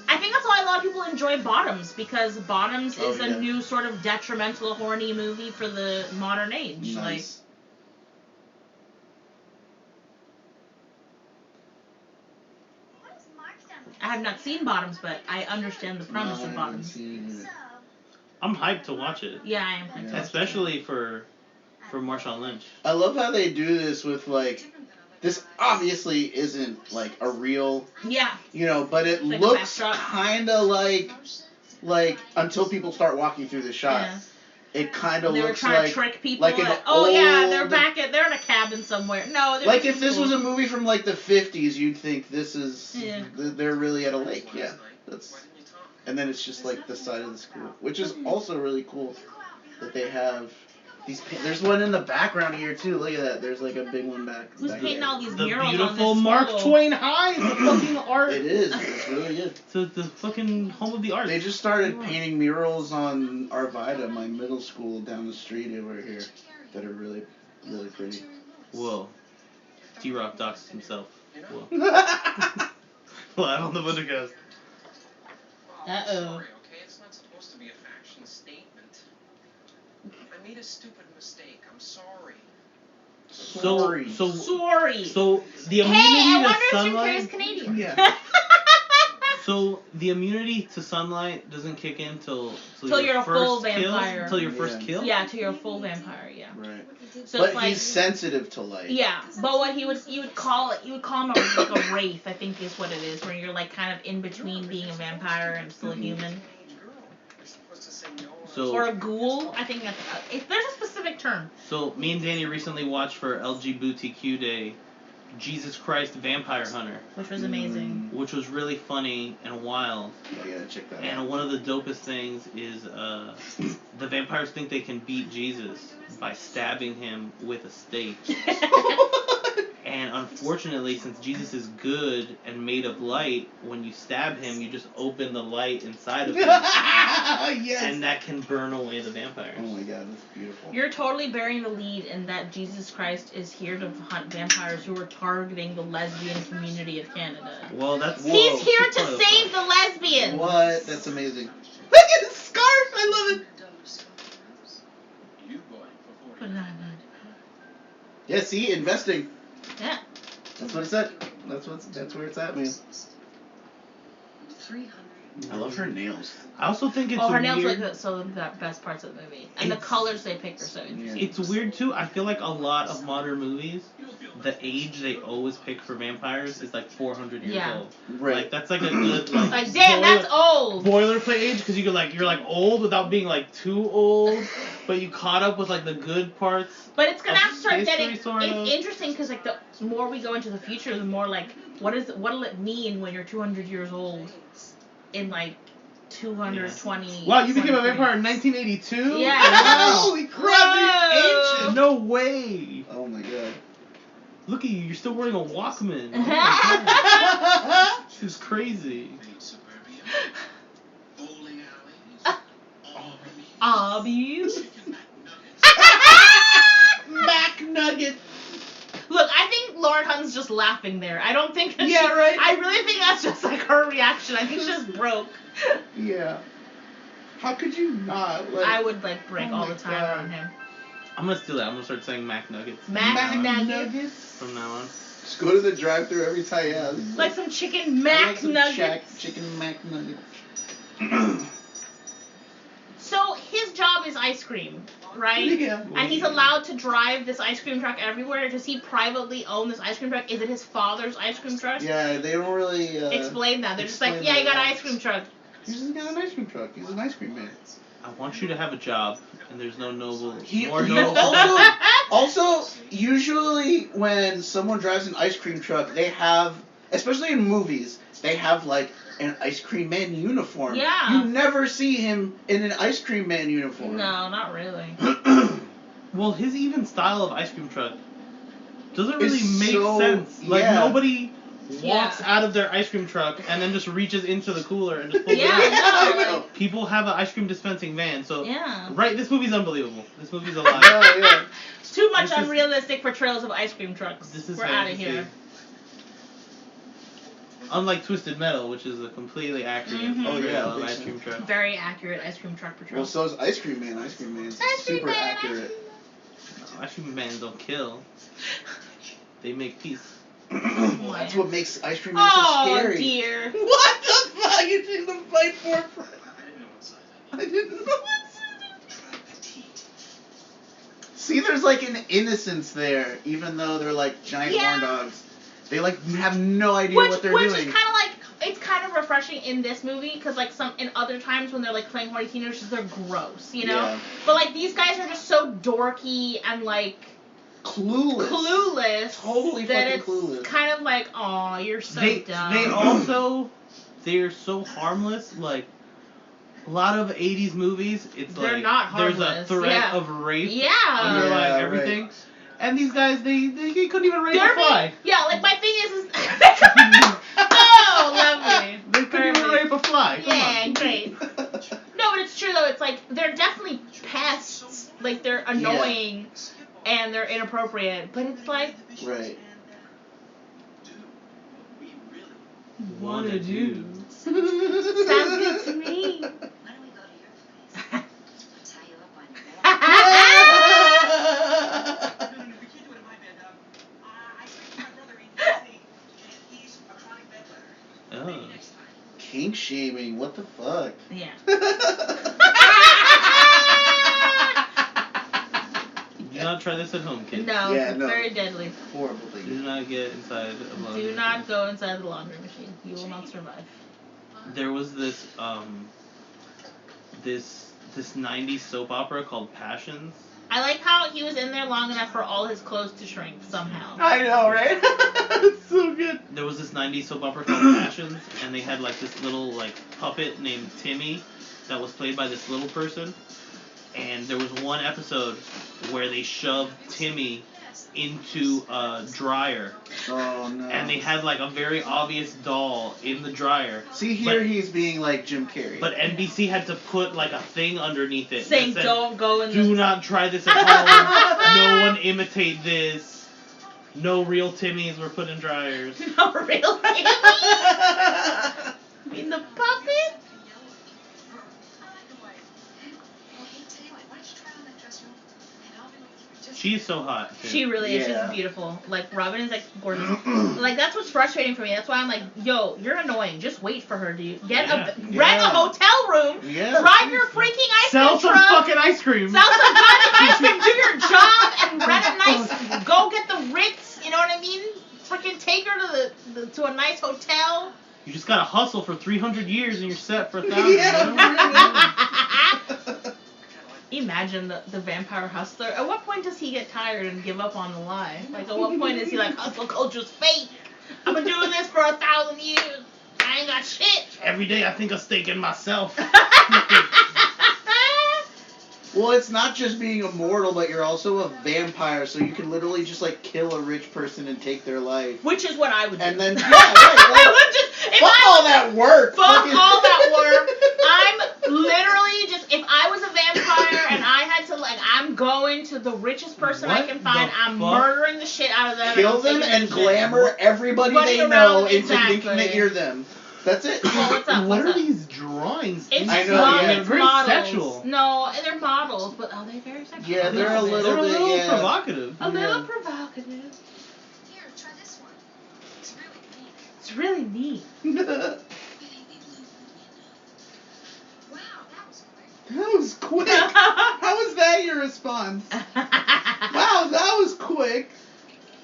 I think that's why a lot of people enjoy Bottoms, because Bottoms is a new sort of detrimental horny movie for the modern age. Nice. I have not seen Bottoms, but I understand the premise No, I of haven't Bottoms. seen it. I'm hyped to watch it. Yeah, I am hyped. Yeah. Especially for Marshawn Lynch. I love how they do this with like, this obviously isn't like a real, Yeah. you know, but it Like a looks backshot. kind of like until people start walking through the shot, Yeah. it kind of They were looks trying like to trick people. like an That, oh yeah, they're old- they're in a cabin somewhere. No, they're Like in if this school. was a movie from like the 50s, you'd think this is Yeah. they're really at a lake. Yeah, that's. And then it's just like the side of the school, which is also really cool that they have these. There's one in the background here too. Look at that. There's like a big one back. Who's back painting there. all these The murals beautiful on this Mark school? Twain High, the fucking art. It is. It's really good. It's the fucking home of the arts. They just started painting murals on Arvida, my middle school down the street over here, that are really, really pretty. Whoa. T-Rock doxed himself. Whoa. Live on the Wondercast. Uh-oh. Okay, it's not supposed to be a faction statement. I made a stupid mistake. I'm sorry. Sorry. So Sorry. the immunity Hey, I to wonder if Jim sunlight. Carrey's Canadian. Yeah. So the immunity to sunlight doesn't kick in till Till you're a full first kill? vampire. Till your first Yeah. kill? Yeah, to your full vampire. Yeah. Right. So But it's like he's sensitive to light. yeah, but what you would call him like a wraith, I think is what it is, where you're like kind of in between being a vampire and still a human, So or a ghoul. I think that's there's a specific term. So me and Dani recently watched for LGBTQ Day, Jesus Christ Vampire Hunter, Which was amazing. which was really funny and wild. I gotta check that And out. one of the dopest things is the vampires think they can beat Jesus by stabbing him with a stake. And unfortunately, since Jesus is good and made of light, when you stab him, you just open the light inside of him. Yes. And that can burn away the vampires. Oh my god, that's beautiful. You're totally bearing the lead in that Jesus Christ is here to hunt vampires who are targeting the lesbian community of Canada. Well, that's... He's here part to of the save plan. the lesbians! What? That's amazing. Look at his scarf! I love it! You going for 40. But not Yeah, see? Investing. Yeah. That's what it said. That's where it's at, man. 300. I love her nails. I also think it's her nails weird... like so the best parts of the movie. And the It's- colors they picked are so interesting. It's weird, too. I feel like a lot of modern movies, the age they always pick for vampires is like 400 years Yeah. old. Right. Like, that's like a good, like... Like, damn, that's old! boilerplate age, because you're like old without being like too old, but you caught up with like the good parts. But it's gonna have to start history, getting. sort of. It's interesting because like the more we go into the future, the more like what'll it mean when you're 200 years old in like 220. Wow, you became a 20. vampire in 1982? Yeah. Holy crap, Whoa. you're ancient! No way! Oh my god. Look at you, you're still wearing a Walkman. Oh my god. This is crazy. Suburbia, bowling alleys, Obvious. chicken McNuggets. Mac Nugget! Look, I think Lauren Hunt's just laughing there. I don't think that Yeah, right? I really think that's just like her reaction. I think she just broke. Yeah. How could you not? Like, I would like break Oh all my the time God. on him. I'm gonna steal that. I'm gonna start saying Mac Nuggets. Mac Nuggets. From now on. just go to the drive-thru every time. Yeah. Like some chicken I Mac like some Nuggets. Chicken Mac Nuggets. So his job is ice cream, right? Yeah. And he's allowed to drive this ice cream truck everywhere. Does he privately own this ice cream truck? Is it his father's ice cream truck? Yeah, they don't really Explain that. They're just like, explain yeah, he got that. an ice cream truck. He's just got an ice cream truck. He's an ice cream man. I want you to have a job, and there's no noble. He- more he noble. Also, usually when someone drives an ice cream truck, they have, especially in movies, they have like an ice cream man uniform. Yeah. You never see him in an ice cream man uniform. No, not really. Well, his even style of ice cream truck doesn't really It's make so- sense. Like, yeah. nobody walks Yeah. out of their ice cream truck and then just reaches into the cooler and just pulls Yeah, it out. no, like, People have an ice cream dispensing van, so... yeah. Right, this movie's unbelievable. This movie's a lie. Oh, yeah. Too much This is- unrealistic portrayals of ice cream trucks. This is We're out of fantasy. here. Unlike Twisted Metal, which is a completely accurate Mhm. Oh, yeah, portrayal of big ice time. cream truck. Very accurate ice cream truck portrayal. Well, so is Ice Cream Man. Ice Cream Man's Ice cream super man, accurate. No, ice cream men don't kill. They make peace. Well, that's what makes Ice Cream Man so Oh scary. dear. What the fuck? You didn't fight for it. I didn't know what size I didn't know. See, there's like an innocence there, even though they're like giant Yeah. horn dogs. They like have no idea Which what they're is doing. kind of like, it's kind of refreshing in this movie because like some in other times when they're like playing horny teenagers, they're gross, you know. Yeah. But like these guys are just so dorky and like clueless. Totally that fucking it's clueless. kind of like, aw, you're so dumb. They also, they're so harmless. Like, a lot of 80s movies, it's They're like not there's a harmless, threat yeah. of rape Yeah. underlying Yeah, everything. right. And these guys, they couldn't even rape They're a fly. being- yeah, like my thing is oh, lovely. They couldn't even rape a fly. Come Yeah, on. great. No, but it's true though. It's like they're definitely pests. Like they're annoying and they're inappropriate. But it's like Right. Wanna do. sounds good to me. Why don't we go to your place? I'll tie you up on your bed. No, we can't do it in my bed. I speak to my brother in Disney, and he's a chronic bedwetter. Maybe Oh. next time. Kink shaming. What the fuck? Yeah. Do not try this at home, kids. No, Yeah, it's no. very deadly. Horrible Do thing. not get inside of a laundry Do not machine. go inside the laundry machine. You will not survive. There was this this 90s soap opera called Passions. I like how he was in there long enough for all his clothes to shrink somehow. I know, right? It's so good. There was this 90s soap opera called Passions, and they had like this little like puppet named Timmy that was played by this little person. And there was one episode where they shoved Timmy into a dryer. Oh no. And they had like a very obvious doll in the dryer. See, here but, he's being like Jim Carrey. But NBC had to put like a thing underneath it. Saying that said, don't go in do not try this at home. No one imitate this. No real Timmies were put in dryers. No real Timmies? I mean the puppet? She's so hot. Too. She really is. She's beautiful. Like, Robin is, like, gorgeous. Like, that's what's frustrating for me. That's why I'm like, yo, you're annoying. Just wait for her, dude. Rent a hotel room. Yeah. Drive your freaking ice cream Sell some truck. fucking ice cream. Sell some goddamn ice cream. Do your job and rent a nice, go get the Ritz. You know what I mean? Fucking take her to a nice hotel. You just gotta hustle for 300 years and you're set for 1,000. Imagine the vampire hustler. At what point does he get tired and give up on the lie? Like, at what point is he like, hustle culture's fake? I've been doing this for 1,000 years. I ain't got shit. Every day I think of staking myself. Well, it's not just being immortal, but you're also a vampire, so you can literally just, like, kill a rich person and take their life. Which is what I would do. And then, yeah, right. I would just... Fuck all that work. Fuck all that work. I'm literally just... If I was a vampire and I had to, like, I'm going to the richest person I can find, I'm murdering the shit out of them. Kill them and glamour everybody they know into thinking that you're them. That's it. Well, what's up? What are these drawings? It's I know, yeah. it's Very models. sexual. No, they're models, but are they very sexual? Yeah, they're a little bit, provocative. A little provocative. Here, try this one. It's It's really neat. Wow, that was quick. That was quick. How was that your response? Wow, that was quick.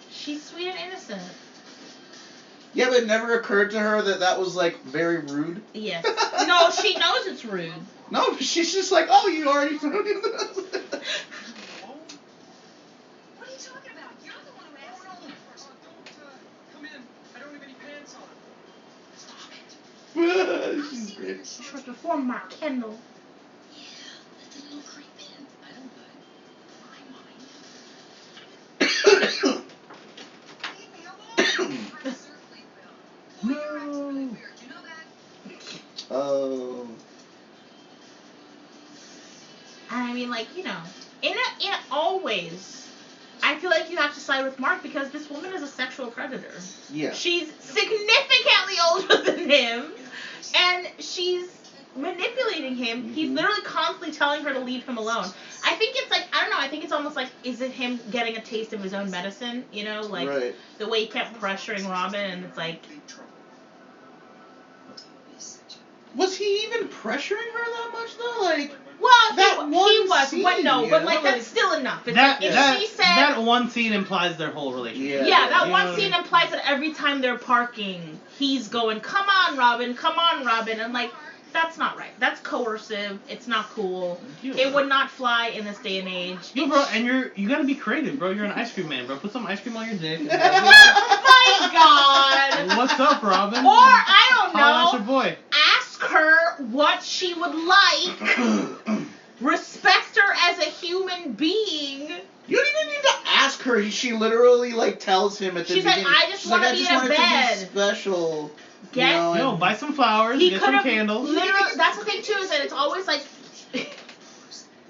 She's sweet and innocent. Yeah, but it never occurred to her that that was, like, very rude. Yes. No, she knows it's rude. No, she's just like, oh, you already threw it in the... What are you talking about? You're the one who asked me. Don't come in. I don't have any pants on. Stop it. She's great. She was before Mark Kendall. Yeah, let the little creep in. I don't mind. Leave me alone. I certainly will. Boy, you're acting really weird. You know that? Oh. I mean, like, you know, in all ways, I feel like you have to side with Mark because this woman is a sexual predator. Yeah. She's significantly older than him, and she's manipulating him. Mm-hmm. He's literally constantly telling her to leave him alone. I think it's like, I don't know, I think it's almost like, is it him getting a taste of his own medicine? You know, like, Right. the way he kept pressuring Robin, and it's like... Was he even pressuring her that much though? Like, Well, that he one was, scene, but no, you but know, like, like- that's still enough. It's That, like, if that, she said... that one scene implies their whole relationship. Yeah, that You one know what I scene mean? implies that every time they're parking, he's going, come on, Robin, and like, that's not right. That's coercive. It's not cool. It would not fly in this day and age. Yo, bro, and you gotta be creative, bro. You're an ice cream man, bro. Put some ice cream on your dick. My God! What's up, Robin? Or, I don't Holla at your know, boy. ask her what she would like. Respect her as a human being. You don't even need to ask her. She literally, like, tells him at the She's like, beginning. I just She's wanna like, I be just in a want it to bed. be special. Get- You know, Yo, and- buy some flowers, He get could some have candles. literally. That's the thing too, is that it's always like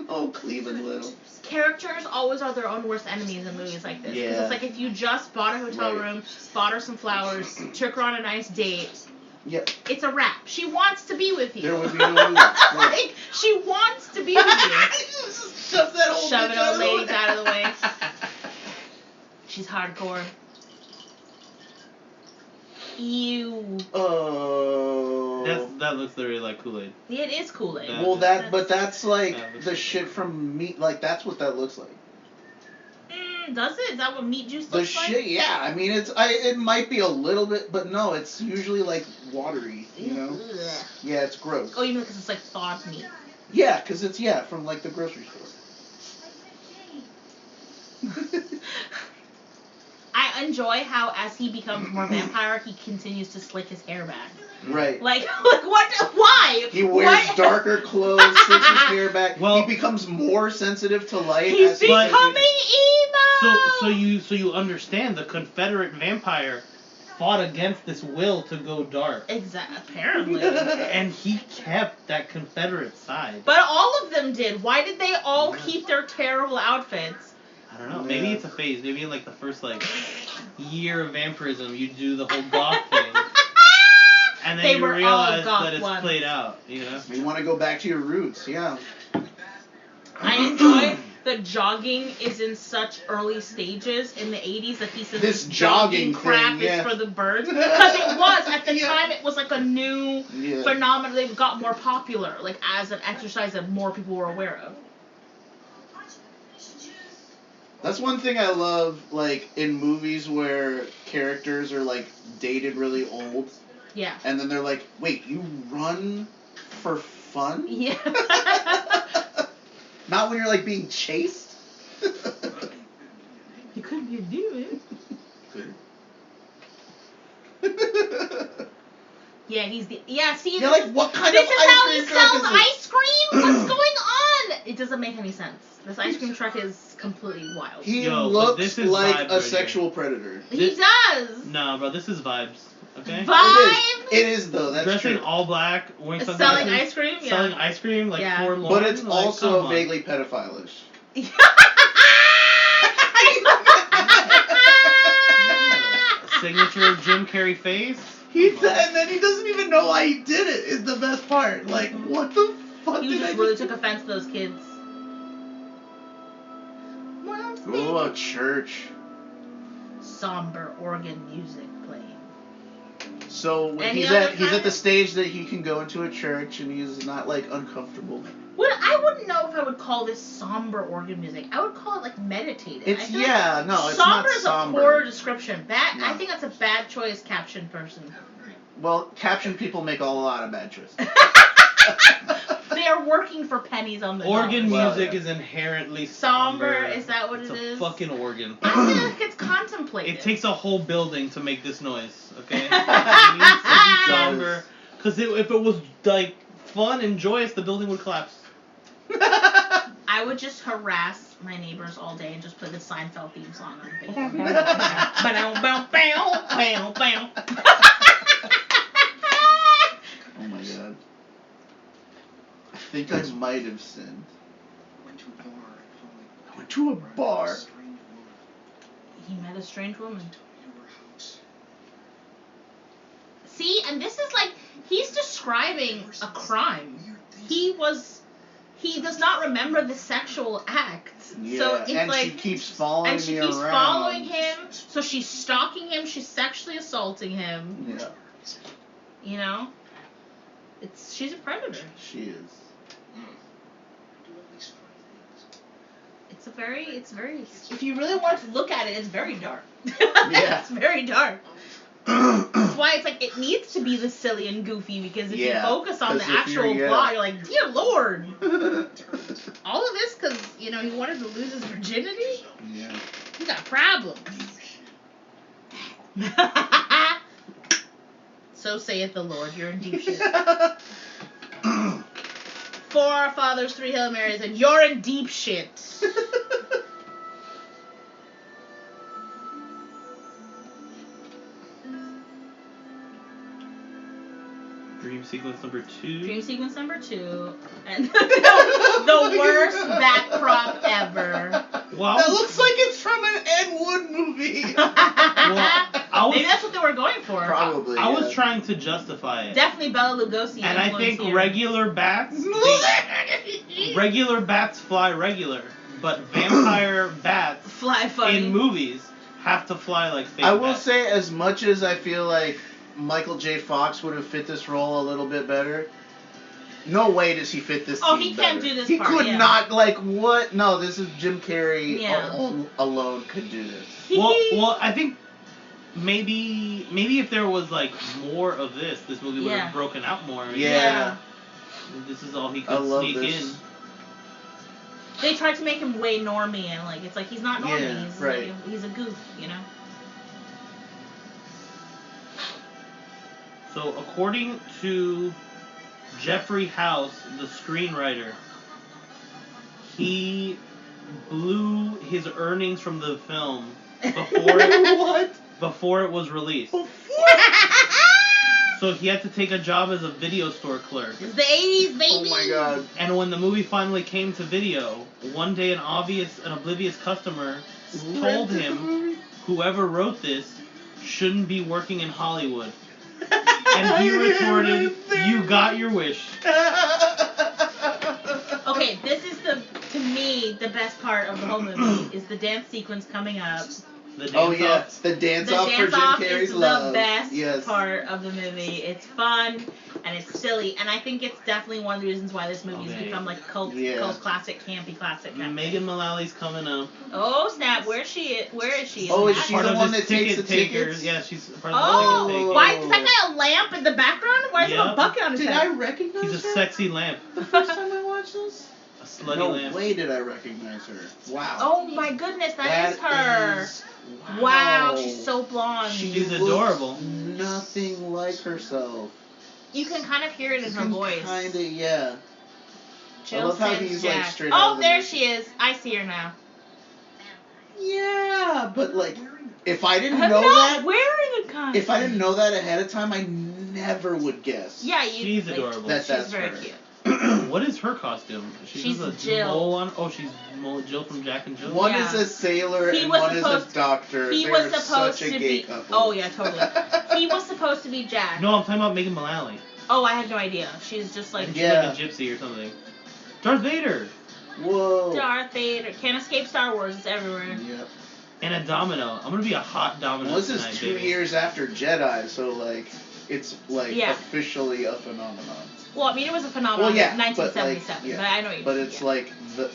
Oh, Cleveland Little. characters always are their own worst enemies in movies like this. 'Cause Yeah. it's like if you just bought a hotel Right. room, bought her some flowers, took her on a nice date, Yep. it's a wrap. She wants to be with you. There would be no need. Right. Like, she wants to be with you. Just shove that old Shove bitch it, out old of the ladies way. out of the way. She's hardcore. Ew. Oh. That looks literally like Kool-Aid. It is Kool-Aid. Yeah. Well, but that's like Yeah, the shit from meat. Like that's what that looks like. Does it? Is that what meat juice The looks shit, like? yeah. I mean, it might be a little bit, but no, it's usually like watery. You know? Ugh. Yeah, it's gross. Oh, you mean because it's like thawed meat? Yeah, because it's from like the grocery store. I enjoy how as he becomes more vampire, he continues to slick his hair back. Right. Like what? Why? He wears What? darker clothes, slicks his hair back. Well- he becomes more sensitive to light. He's as he- becoming emo. So you understand the Confederate vampire fought against this will to go dark. Apparently. And he kept that Confederate side. But all of them did. Why did they all keep their terrible outfits? I don't know. Maybe it's a phase. Maybe in like the first year of vampirism, you do the whole goth thing. And then you realize that it's played out, you know? You want to go back to your roots, yeah. I enjoy the jogging is in such early stages in the 80s that he says this jogging crap thing, is for the birds. Because it was, at the time, it was like a new phenomenon. They got more popular, like as an exercise that more people were aware of. That's one thing I love, like, in movies where characters are, like, dated really old. Yeah. And then they're like, wait, you run for fun? Yeah. Not when you're, like, being chased? You couldn't be a demon. Yeah, he's the... Yeah, see... You're like, what kind of ice cream truck is this? This is how he sells ice cream? What's going on? It doesn't make any sense. This ice cream truck is completely wild. He looks like a sexual predator. He does! No, bro, this is vibes. Okay? Vibes? It is though, that's Dressed true. in all black, wearing selling ice cream? Yeah. Selling ice cream, like, forlorn. But it's also vaguely pedophilish. Signature Jim Carrey face. And then he doesn't even know why he did it, is the best part. Like, what the fuck He just really took offense to those kids. Ooh, a church. Somber organ music playing. So he's at the stage that he can go into a church and he's not like uncomfortable. I wouldn't know if I would call this somber organ music. I would call it like meditative. It's it's not somber is a poor description. I think that's a bad choice, caption person. Well, caption people make a lot of bad choices. They are working for pennies on the organ music is inherently somber. Is that what it's it is? It's a fucking organ. I feel like it's contemplated. It takes a whole building to make this noise. Okay. It needs to be somber. Because if it was like fun and joyous, the building would collapse. I would just harass my neighbors all day and just play the Seinfeld theme song on the bass. Oh my god. I think I might have sinned. I went to a bar. He met a strange woman. See, and this is like, he's describing a crime. He does not remember the sexual act. Yeah, so it's and like, she keeps following and she me keeps around. following him. So she's stalking him. She's sexually assaulting him. Yeah. You know, she's a predator. She is. It's very. If you really want to look at it, it's very dark. Yeah. It's very dark. That's why it's like it needs to be the silly and goofy, because if you focus on the actual plot, you're like, dear Lord. All of this because, he wanted to lose his virginity? Yeah. He got problems. So saith the Lord, you're in deep shit. 4 Our Fathers, 3 Hail Marys, and you're in deep shit. Dream sequence number 2. Dream sequence number 2. And the worst back prop ever. Well, that looks like it's from an Ed Wood movie. Maybe that's what they were going for. Probably. I was trying to justify it. Definitely Bela Lugosi. And I think regular bats fly regular, but vampire bats fly funny. In movies have to fly like fake I will bats. say, as much as I feel like Michael J. Fox would have fit this role a little bit better, no way does he fit this scene he can't better. do this He part, could not, what? No, this is Jim Carrey alone could do this. Well, I think maybe if there was more of this movie would have broken out more. Yeah. This is all he could sneak in. They tried to make him way normie, and it's like he's not normie. Yeah, he's right. He's a goof, So according to Jeffrey House, the screenwriter, he blew his earnings from the film before it was released. So he had to take a job as a video store clerk. It's the 80s, baby. Oh my god. And when the movie finally came to video, one day an oblivious customer told him whoever wrote this shouldn't be working in Hollywood. And he retorted, "You got your wish." Okay, this is to me, the best part of the whole movie is the dance sequence coming up. The dance Oh yeah, off. the dance The off for dance Jim off Carrey's is Love. the best Yes. part of the movie. It's fun and it's silly, and I think it's definitely one of the reasons why this movie's Okay. become like cult classic, campy classic. Megan Mullally's coming up. Oh snap! Where is she? Oh, in is that? she Part the of one this that takes the ticket taker. tickets? Yeah, she's part of the Oh, ticket taker. why does that guy have a lamp in the background? Why is there a Yep. bucket on his Did I head? recognize He's a her? sexy lamp. The first time I watched this? A slutty No lamp. way did I recognize her. Wow. Oh my goodness, that is her. is- Wow, she's so blonde. She She's looks adorable. Nothing like herself. You can kind of hear it in her voice. Kinda, yeah. Jill I love how sends he's Jack. like straight out Oh, of the there movie. she is. I see her now. Yeah, but like, if I didn't I'm know not that, wearing a costume. if I didn't know that ahead of time, I never would guess. Yeah, She's adorable. That's She's very her. cute. What is her costume? She She's has a Jill. mole on. Oh, she's Jill from Jack and Jill. One Yeah. is a sailor He and was one is a supposed- doctor. He They was are supposed such a to gay be. couple. Oh yeah, totally. He was supposed to be Jack. No, I'm talking about Megan Mullally. Oh, I had no idea. She's just like She's Yeah. like a gypsy or something. Darth Vader Whoa. Darth Vader. Can't escape Star Wars. It's everywhere. Yep. and a domino. I'm gonna be a hot domino Well, this tonight, is 2 baby. years after Jedi, so like, it's like Yeah. officially a phenomenon. Well, I mean, it was a phenomenon Well, yeah, in but, like, 1977, yeah. but I know you. But it's yeah. like the.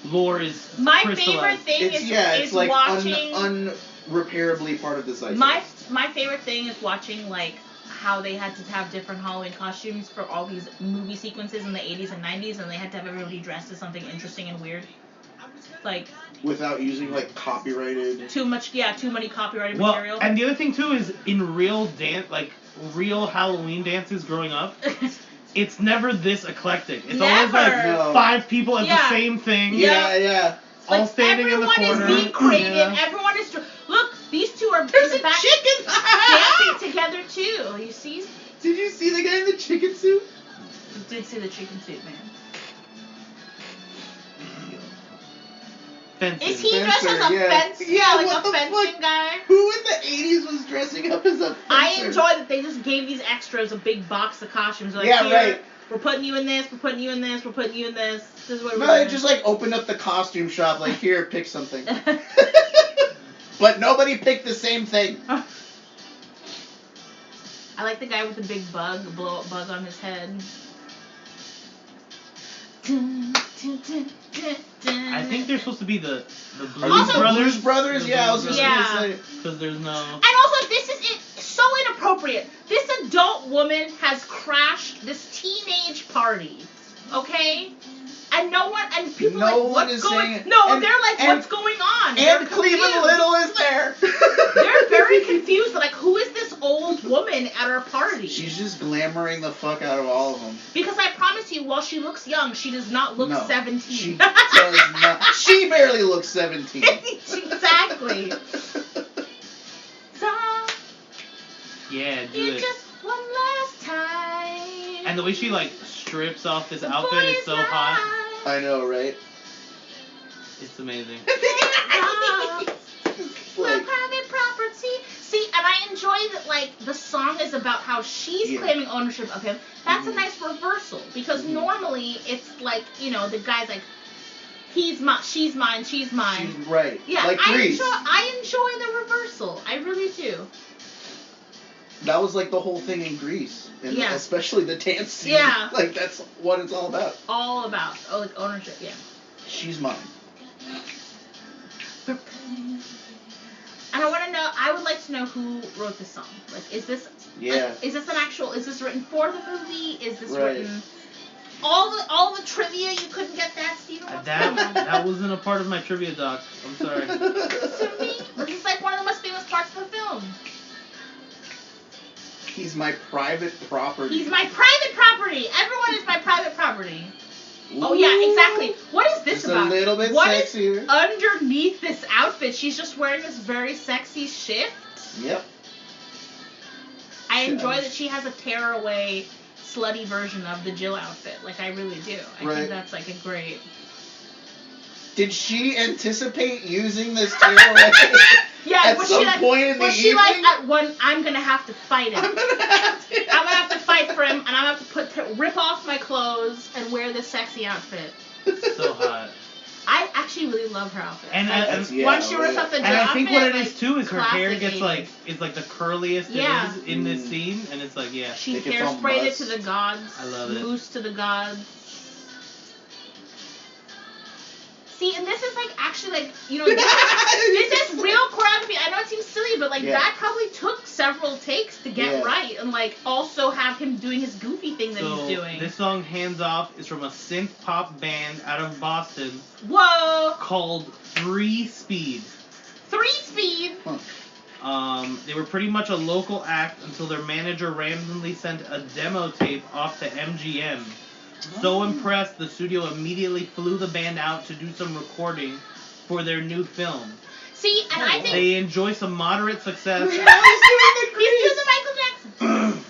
Lore is My crystallized. favorite thing It's is it's like watching. unrepairably part of the zeitgeist. My favorite thing is watching like how they had to have different Halloween costumes for all these movie sequences in the 80s and 90s, and they had to have everybody dressed as something interesting and weird. Like Without using like copyrighted. too many copyrighted Well, material. and the other thing too is in real real Halloween dances growing up, it's never this eclectic. It's always like Never. No. 5 people at Yeah. the same thing. Yeah, yeah. All Like, standing in the everyone corner. is being creative. Yeah. Everyone is look. These two are There's in the a back chicken. dancing together too. You see? Did you see the guy in the chicken suit? You did see the chicken suit, man. Fencing. Is he dressed as a Fencer, yeah. fence? Yeah, like what a the fencing fuck? guy. Who in the 80s was dressing up as a fencer? I enjoy that they just gave these extras a big box of costumes. Like, Yeah, here, right. We're putting you in this. We're putting you in this. We're putting you in this. This is what we're No, they doing. just like opened up the costume shop, like, here, pick something. But nobody picked the same thing. I like the guy with the big bug, the blow up bug on his head. I think they're supposed to be the Blues Are these Also- the Brothers. Blues Brothers? The Yeah, I was Blues just Yeah. gonna say. Because there's no. And also, this is so inappropriate. This adult woman has crashed this teenage party, okay? And no one, and people No are like, one what's is going? saying it. No, And- they're like, and- what's going on? They're And Cleveland confused. Little is there. They're very confused. Like, who is this old woman at our party? She's just glamoring the fuck out of all of them. Because I promise you, while she looks young, she does not look No, 17. She does not. She barely looks 17. Exactly. So, Yeah, do you it. just one last time. And the way she like strips off this The outfit is boy's so hot. I know, right? It's amazing. My Like, private property. See, and I enjoy that, like, the song is about how she's Yeah. claiming ownership of him. That's a Mhm. nice reversal, because Mhm. normally it's like, you know, the guy's like, he's mine, she's mine, she's mine. she's right. Yeah, Like I Grease. enjoy the reversal. I really do. That was like the whole thing in Grease. And Yeah. especially the dance scene. Yeah. Like, that's what it's all about. All about, like, ownership, yeah. She's mine. And I would like to know who wrote this song. Like, is this Yeah. is this written for the movie? Is this Right. written all the trivia you couldn't get that, Steven? What's going on? That wasn't a part of my trivia doc. I'm sorry. To me, this is like one of the most famous parts of the film. He's my private property. He's my private property. Everyone is my private property. Oh yeah, exactly. What is this Just about? a little bit What is sexier. underneath this outfit? She's just wearing this very sexy shift. Yep. I enjoy that she has a tearaway, slutty version of the Jill outfit. Like, I really do. I Right. think that's, like, a great... Did she anticipate using this tearaway Yeah, at was some she like, point in the was she evening? like, at one, I'm gonna have to fight him. I'm gonna have to fight for him, and I'm gonna have to rip off my clothes and wear this sexy outfit. So hot. I actually really love her outfit. And once she rips off the Jill and I think what it outfit, is too is her hair classic gets 80s. like is like the curliest Yeah. it is in this scene, and it's like She Think it's all hairsprayed it must. to the gods. I love it. Mousse to the gods. See, and this is like actually like, you know, this is real choreography. I know it seems silly, but like Yeah. that probably took several takes to get Yeah. right, and like also have him doing his goofy thing that so he's doing. this song "Hands Off" is from a synth pop band out of Boston Whoa! called 3 Speed. 3 Speed. They were pretty much a local act until their manager randomly sent a demo tape off to MGM. So impressed, the studio immediately flew the band out to do some recording for their new film. See, and I think They enjoy some moderate success, he's doing the Michael Jackson.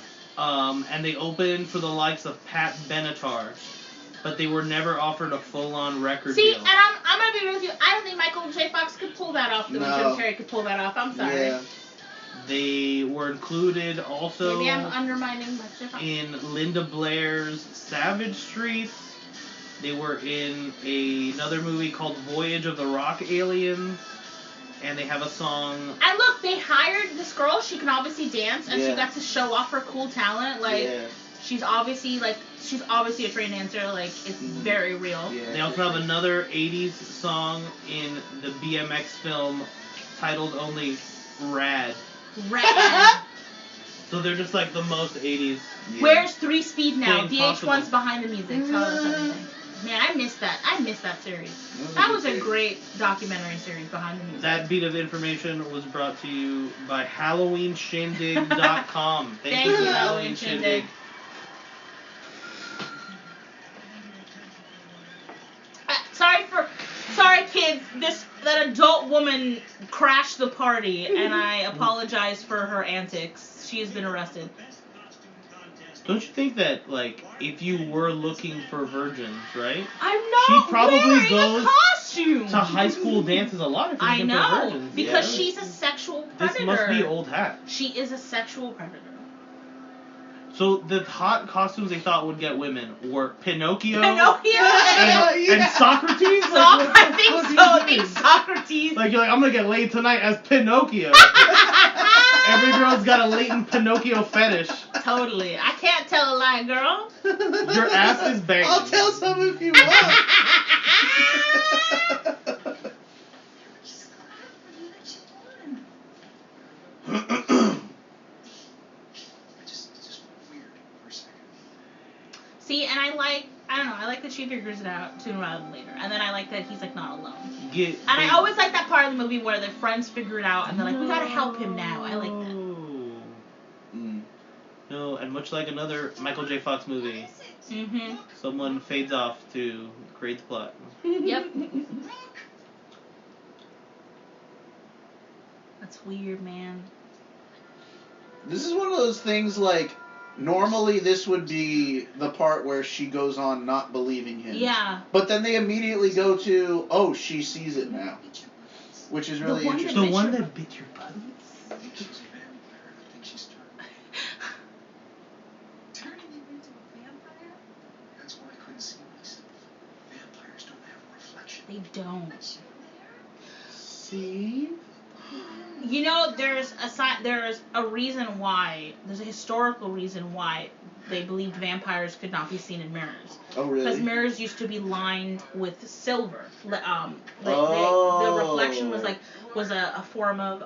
and they opened for the likes of Pat Benatar, but they were never offered a full-on record See, deal. and I'm gonna be real with you. I don't think Michael J. Fox could pull that off the way No. Jim Carrey could pull that off. I'm sorry. Yeah. They were included also Maybe I'm undermining Michael J. Fox. in Linda Blair's Savage Street. They were in another movie called Voyage of the Rock Aliens, and they have a song. And look, they hired this girl. She can obviously dance, and she Yeah. got to show off her cool talent. Like, Yeah. she's obviously a trained dancer. Like, it's very real. Yeah. They also have another 80s song in the BMX film titled only Rad. Rad. So they're just like the most 80s. Yeah. Where's 3 Speed now? Thing VH1's possible. behind the music. Tell us everything. Man, I missed that. I missed that series. That was a great documentary series behind the music. That bit of information was brought to you by HalloweenShindig.com. Thank you, Halloween Shindig. Sorry, kids. That adult woman crashed the party, and I apologize for her antics. She has been arrested. Don't you think that, like, if you were looking for virgins, right? I'm not She probably wearing goes a costume. To high school dances a lot if you're I looking for know, virgins. because Yeah. she's a sexual This predator. must be old hat. She is a sexual predator. So the hot costumes they thought would get women were Pinocchio, Pinocchio and Socrates. I think so. I think Socrates. Like you're like, I'm gonna get laid tonight as Pinocchio. Every girl's got a latent Pinocchio fetish. Totally. I can't tell a lie, girl. Your ass is banging. I'll tell some if you want. Just weird for a second. See, and I like that she figures it out sooner rather than later. And then I like that he's like not alone. And I always like that part of the movie where the friends figure it out and they're like, we gotta help him now. I like that. No, and much like another Michael J. Fox movie, Mm-hmm. someone fades off to create the plot. Yep. That's weird, man. This is one of those things like, normally this would be the part where she goes on not believing him. Yeah. But then they immediately go to, oh, she sees it now. Which is really interesting. The one that bit your butt? She's a vampire. I think she's Turning you into a vampire? That's why I couldn't see myself. Vampires don't have a reflection. They don't. See? You know, there's a reason why. There's a historical reason why they believed vampires could not be seen in mirrors. Oh, really? Because mirrors used to be lined with silver. The reflection was a form of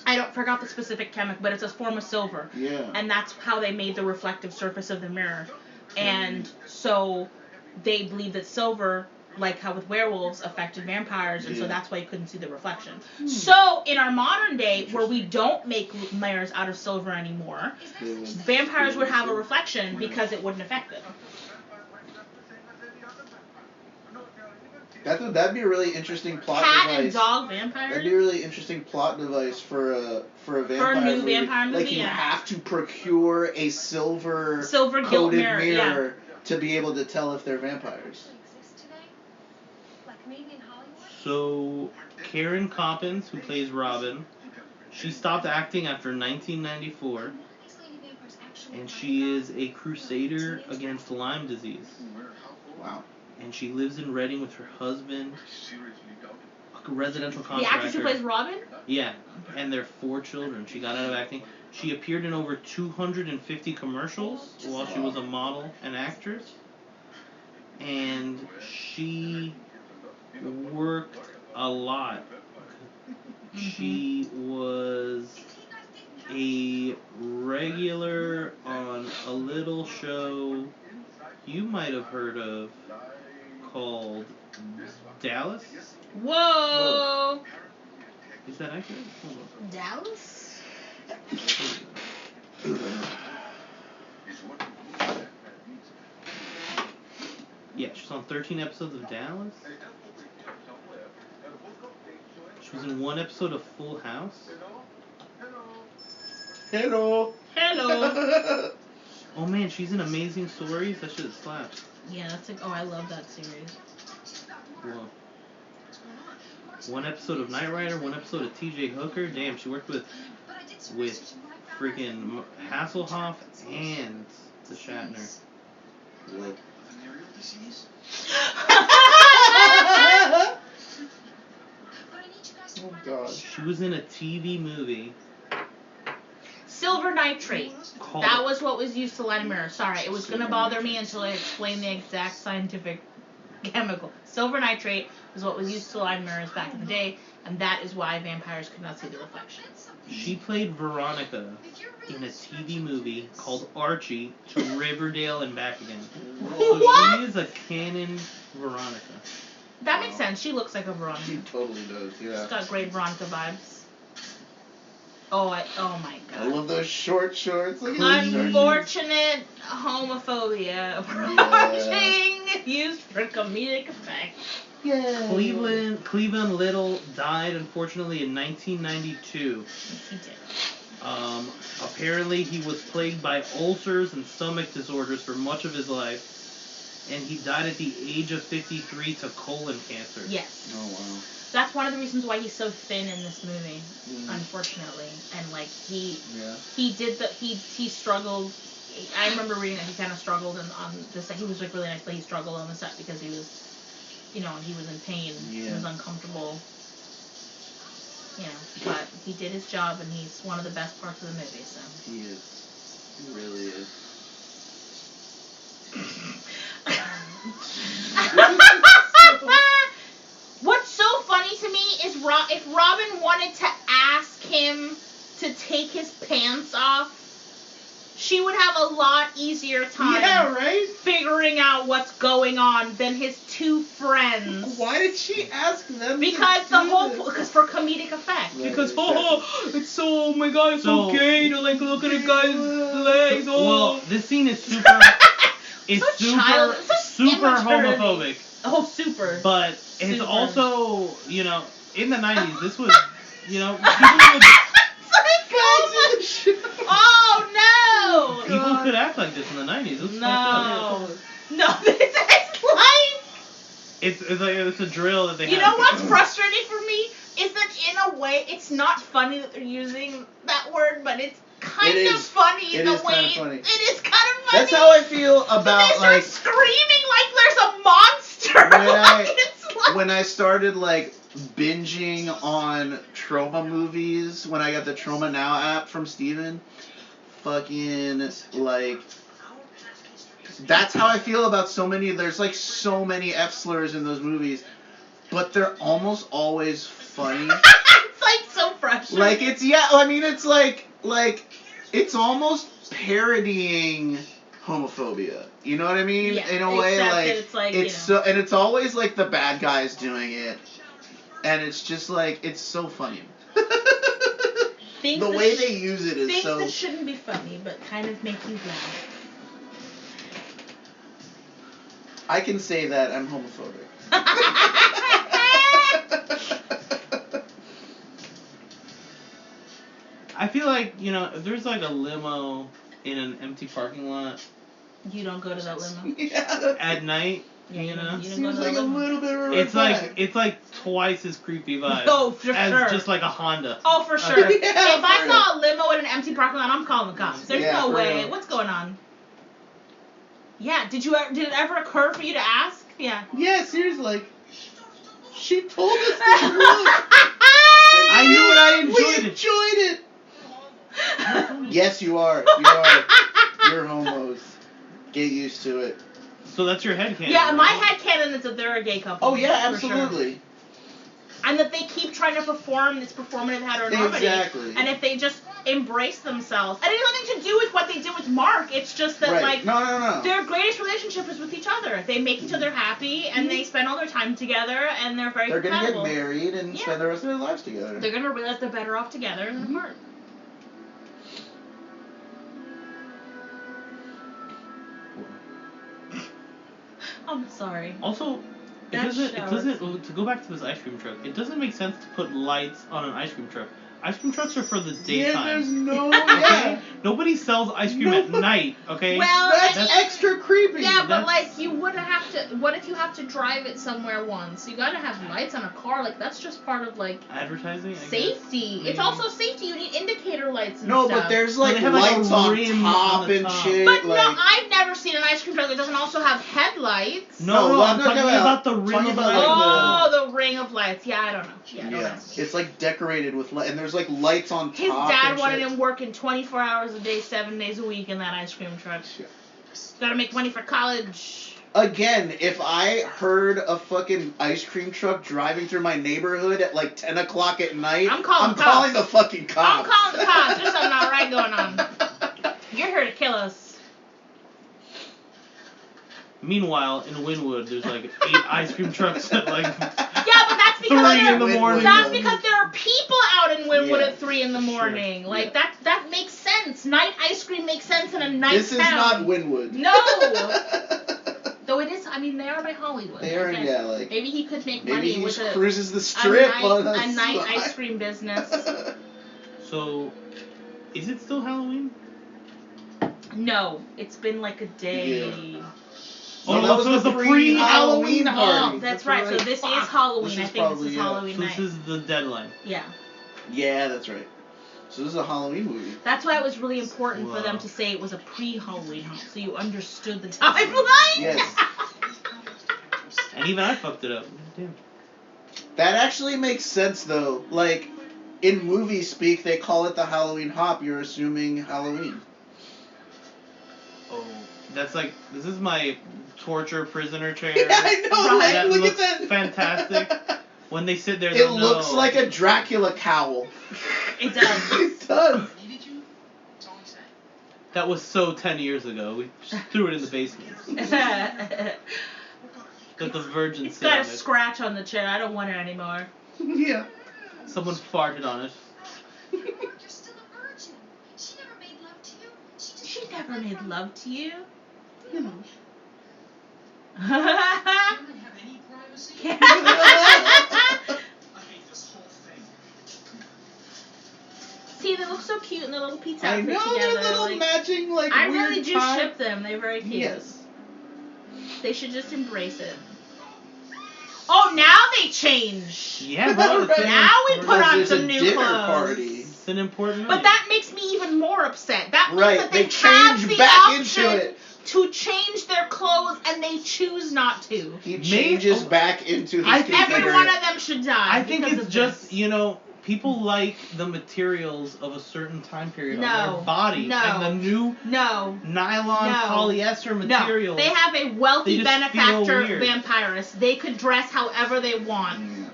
I forgot the specific chemical, but it's a form of silver. Yeah. And that's how they made the reflective surface of the mirror. And so they believed that silver, like how with werewolves, affected vampires, and so that's why you couldn't see the reflection. So in our modern day, where we don't make mirrors out of silver anymore, vampires would have a reflection because it wouldn't affect them. That'd be a really interesting plot Cat device. and dog vampires. That'd be a really interesting plot device for a vampire For a new movie. vampire movie, Like you yeah. have to procure a silver gilt coated mirror, to be able to tell if they're vampires. Exist today? Like maybe in Hollywood? So, Karen Coppins, who plays Robin, she stopped acting after 1994, and she is a crusader against Lyme disease. Wow. And she lives in Reading with her husband, a residential The contractor. actress who plays Robin? Yeah, and their 4 children. She got out of acting. She appeared in over 250 commercials while she was a model and actress. And she worked a lot. She was a regular on a little show you might have heard of called Dallas. Whoa! Is that accurate? Hold on. Dallas? Yeah, she was on 13 episodes of Dallas. She was in 1 episode of Full House. Hello. Hello. Oh man, she's in Amazing Stories. That shit slaps. Yeah, that's like, oh, I love that series. Whoa. 1 episode of Knight Rider, 1 episode of T.J. Hooker. Damn, she worked with freaking Hasselhoff and the Shatner. Whoa. Oh god. She was in a TV movie Silver nitrate. called... That was what was used to light a mirror. Sorry, it was going to bother me until I explained the exact scientific chemical. Silver nitrate was what was used to light mirrors back in the day, and that is why vampires could not see the reflections. She played Veronica in a TV movie called Archie to Riverdale and back again. So What? she is a canon Veronica. That makes sense. She looks like a Veronica. She totally does, yeah. She's got great Veronica vibes. Oh my I god. love those short shorts. Look at those short Unfortunate homophobia watching used for comedic effect. Yeah. Cleveland Little died unfortunately in 1992. Yes, he did. Apparently he was plagued by ulcers and stomach disorders for much of his life, and he died at the age of 53 to colon cancer. Yes. Oh wow. That's one of the reasons why he's so thin in this movie, unfortunately. And like he struggled. I remember reading that he kind of struggled on the set. He was like really nice, but he struggled on the set because he was, he was in pain. Yeah. He was uncomfortable. But he did his job, and he's one of the best parts of the movie. So He is. He really is. What's so funny to me is if Robin wanted to ask him to take his pants off, she would have a lot easier time figuring out what's going on than his 2 friends. Why did she ask them? Because because for comedic effect. Right, Because exactly. it's so, oh my god, it's So- okay to like look at a guy's legs. Well, this scene is super. It's So child- such super immaturity. homophobic, Oh, super. but it's Super. also in the 90s. This was people would. Oh no! People could act like this in the 90s. It was fucked up. No, this is like. It's a drill that they You have. know what's frustrating for me is that in a way it's not funny that they're using that word, but it's kind It of is. funny It in the is way kinda funny. it is kind of funny. That's how I feel So they about start like screaming like there's a monster. when I started like binging on trauma movies when I got the Trauma Now app from Steven. Fucking like that's how I feel about so many. There's like so many F slurs in those movies, but they're almost always funny. It's like so frustrating. Like it's like it's almost parodying homophobia. You know what I mean? Yeah, in a way, except like that it's like, so, and it's always like the bad guys doing it, and it's just like it's so funny. Things The that way they use it is things so. that shouldn't be funny, but kind of make you laugh. I can say that I'm homophobic. I feel like, if there's like a limo in an empty parking lot You don't go to that limo. Yeah. at night, Yeah, you don't go to Seems the like a limo. little bit of a red it's flag. like twice as creepy vibe. Oh, for as sure. just like a Honda. Oh, for sure. Okay. Yeah, If I for saw a limo in an empty parking lot, I'm calling the cops. There's Yeah, no for way. real. What's going on? Yeah. Did it ever occur for you to ask? Yeah. Yeah, seriously, like, she told us this look. I knew it. I enjoyed We it. enjoyed it. Yes, you are. You are. You're homos. Get used to it. So that's your headcanon. Yeah, my right? headcanon is that they're a gay couple. Oh yeah, for sure. absolutely. And that they keep trying to perform this performative heteronormity. Exactly. And if they just embrace themselves. And it has nothing to do with what they did with Mark. It's just that, Right. like, No. their greatest relationship is with each other. They make each other happy, and they spend all their time together, and they're very They're gonna get compatible. married and Yeah. spend the rest of their lives together. They're gonna realize they're better off together than apart. I'm sorry. Also, it That doesn't to go back to this ice cream truck. It doesn't make sense to put lights on an ice cream truck. Ice cream trucks are for the Yeah, daytime. there's no. Okay? Yeah. Nobody sells ice cream No. at night. Okay. Well, That's extra creepy. Yeah, but That's- like you wouldn't have to. What if you have to drive it somewhere once? You gotta have lights on a car. Like that's just part of like Advertising. I guess. safety. It's Maybe. also safety. You need indicator lights and No, stuff. but there's Well, like they have, like, a lights on rim top on the and top. shit. But like, no, I've never seen an ice cream truck that doesn't also have headlights. No, I'm not talking about the talking rim of about, light. like, Oh, the ring of lights. Yeah, I don't know. Yeah, I don't know. it's like decorated with light, and there's like lights on His top. dad and wanted shit. him working 24 hours a day, 7 days a week in that ice cream truck. Yeah. Gotta make money for college. Again, if I heard a fucking ice cream truck driving through my neighborhood at like 10 o'clock at night, I'm calling calling cops. the fucking I'm cops. calling the cops. There's something not right going on. You're here to kill us. Meanwhile, in Wynwood, there's like 8 ice cream trucks at like Yeah, but that's because 3 in the Wynwood. morning. That's because there are people out in Wynwood Yeah, at 3 in the morning. sure. Like Yeah. that makes sense. Night ice cream makes sense in a night This is town. not Wynwood. No. Though it is. I mean, they are by Hollywood. They are, I guess. yeah, like Maybe he could make maybe money he with just a cruises the strip night, on a a night slide. ice cream business. So, is it still Halloween? No, it's been like a day. Oh, that was so it's the the pre-Halloween pre-Halloween party. Oh, that's right. So this is Fuck. Halloween. This I is think probably, this is yeah. Halloween So night. this is the deadline. Yeah. Yeah, that's right. So this is a Halloween movie. That's why it was really important for them Wow. to say it was a pre-Halloween, so you understood the timeline. Yes. And even I fucked it up. Damn. That actually makes sense though. Like in movie speak, they call it the Halloween hop. You're assuming Halloween. Oh, that's like, this is my torture prisoner chair. Yeah, I know. Right. Like, That look looks at that. fantastic. When they sit there, It they'll looks know. like a Dracula cowl. It does. It does. Needed you? That's all he said. That was so 10 years ago. We just threw it in the basement. Got the virgin It's sit got on a it. scratch on the chair. I don't want it anymore. Yeah. Someone farted on it. You're still a virgin. She never made love to you. She never made love to you. Women have any privacy? I hate this whole thing. See, they look so cute in their little pizza I outfit know together. they're little like, matching like I weird really do tie- ship them. They're very cute. Yes. They should just embrace it. Oh, now they change. Yeah, bro. It's an Now we important- put on There's some a new dinner clothes. party. It's an important But night. that makes me even more upset. That means Right, that they they have change the back option into it. to change their clothes and they choose not to. He changes back into his I think Every confederate. one of them should die. I think because it's of just, this. you know, people like the materials of a certain time period on No. their body. No. And the new No. nylon No. polyester No. materials. They have a wealthy They just benefactor feel weird. vampirist. They could dress however they want. Yeah.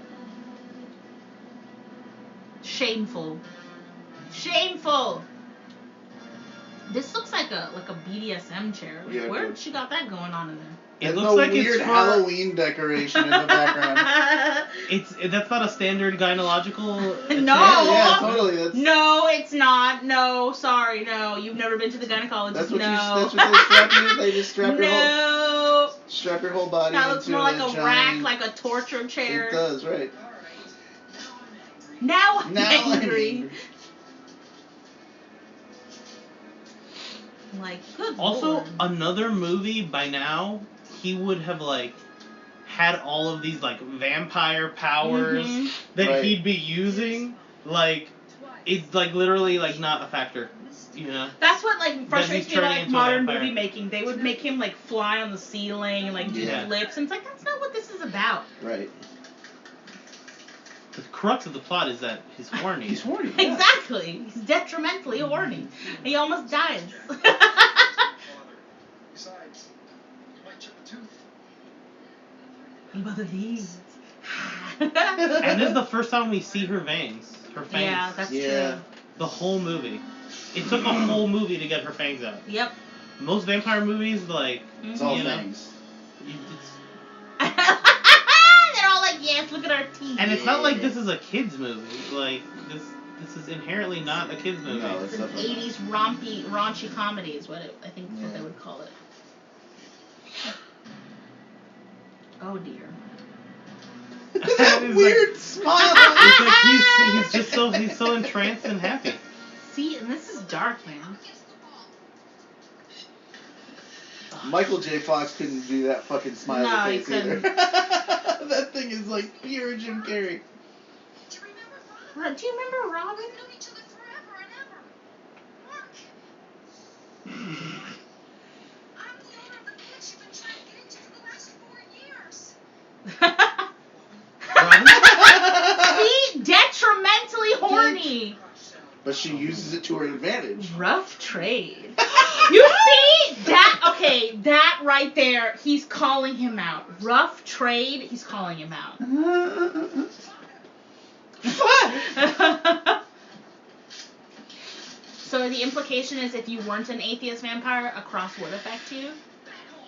Shameful. Shameful. This looks like a BDSM chair. Yeah, Where good. she got that going on in there? It And looks the like weird it's for, Halloween decoration in the background. that's not a standard gynecological No. Yeah, totally. That's No, it's not. No, sorry, no. You've never been to the gynecologist. that's what no. that's what they strap you. They just strap your whole No. strap your whole body That looks into more like a giant, rack, like a torture chair. It does, right? Now I'm Now angry. like, good Also, lord. another movie by now, he would have like had all of these like vampire powers that Right. he'd be using. Like, it's like literally like not a factor. You know? That's what like frustrates me about turning like into a modern vampire. movie making. They would make him like fly on the ceiling and like do Yeah. flips, and it's like that's not what this is about. Right. The crux of the plot is that he's horny. He's horny. Yeah. Exactly. He's detrimentally horny. He almost dies. Besides, you might chip a tooth. What are these? And this is the first time we see her fangs. Her fangs. Yeah, that's Yeah. true. The whole movie. It took a whole movie to get her fangs out. Yep. Most vampire movies, like, It's all you know, things. it's, They're all like, yes, look at our teeth. and it's not like this is a kids movie. Like this is inherently not a kids movie. No, It's an definitely not. 80s raunchy comedy is what I think is what they would call it. Oh dear. That He's weird smile. It's like he's so entranced and happy. See, and this is dark, man. Michael J. Fox couldn't do that fucking smiley No, he face either. couldn't. That thing is like pure Jim Carrey. Do you remember Robin? Do you remember Robin? We've known each other forever and ever. Mark. I'm the owner of the pitch you've been trying to get into for the last 4 years. Robin? See? Detrimentally horny. But she uses it to her advantage. Rough trade. You see? That right there, he's calling him out. Rough trade, he's calling him out. So the implication is if you weren't an atheist vampire, a cross would affect you.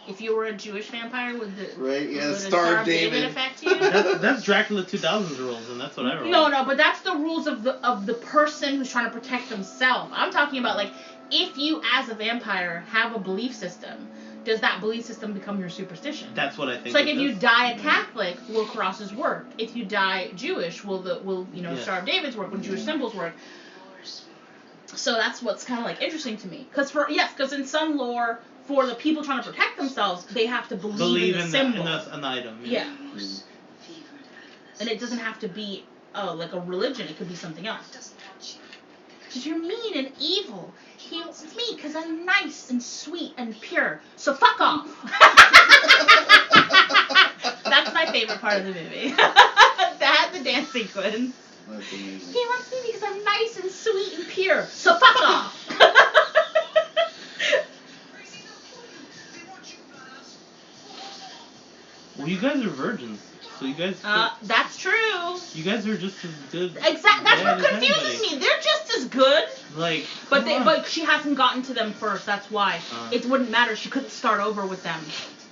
If you were a Jewish vampire, would the Right, yeah, would Star of David. affect you? That's Dracula 2000's rules, and that's what I wrote. No, but that's the rules of the person who's trying to protect themselves. I'm talking about like if you as a vampire have a belief system, does that belief system become your superstition? That's what I think. So like it if you is. die a Catholic, will crosses work? If you die Jewish, will Yeah. Star of David's work? Will Jewish symbols work? So that's what's kind of like interesting to me. Because in some lore, for the people trying to protect themselves, they have to believe in the symbol. an item. Yeah. And it doesn't have to be like a religion. It could be something else. Because you're mean and evil. He wants me because I'm nice and sweet and pure. So fuck off. That's my favorite part of the movie. That, the dance sequence. That's amazing. He wants me because I'm nice and sweet and pure. So fuck off. Well, you guys are virgins, so you guys. That's true. You guys are just as good. That's what as confuses anybody. me. They're just as good. Like, But come on. but she hasn't gotten to them first. That's why it wouldn't matter. She couldn't start over with them.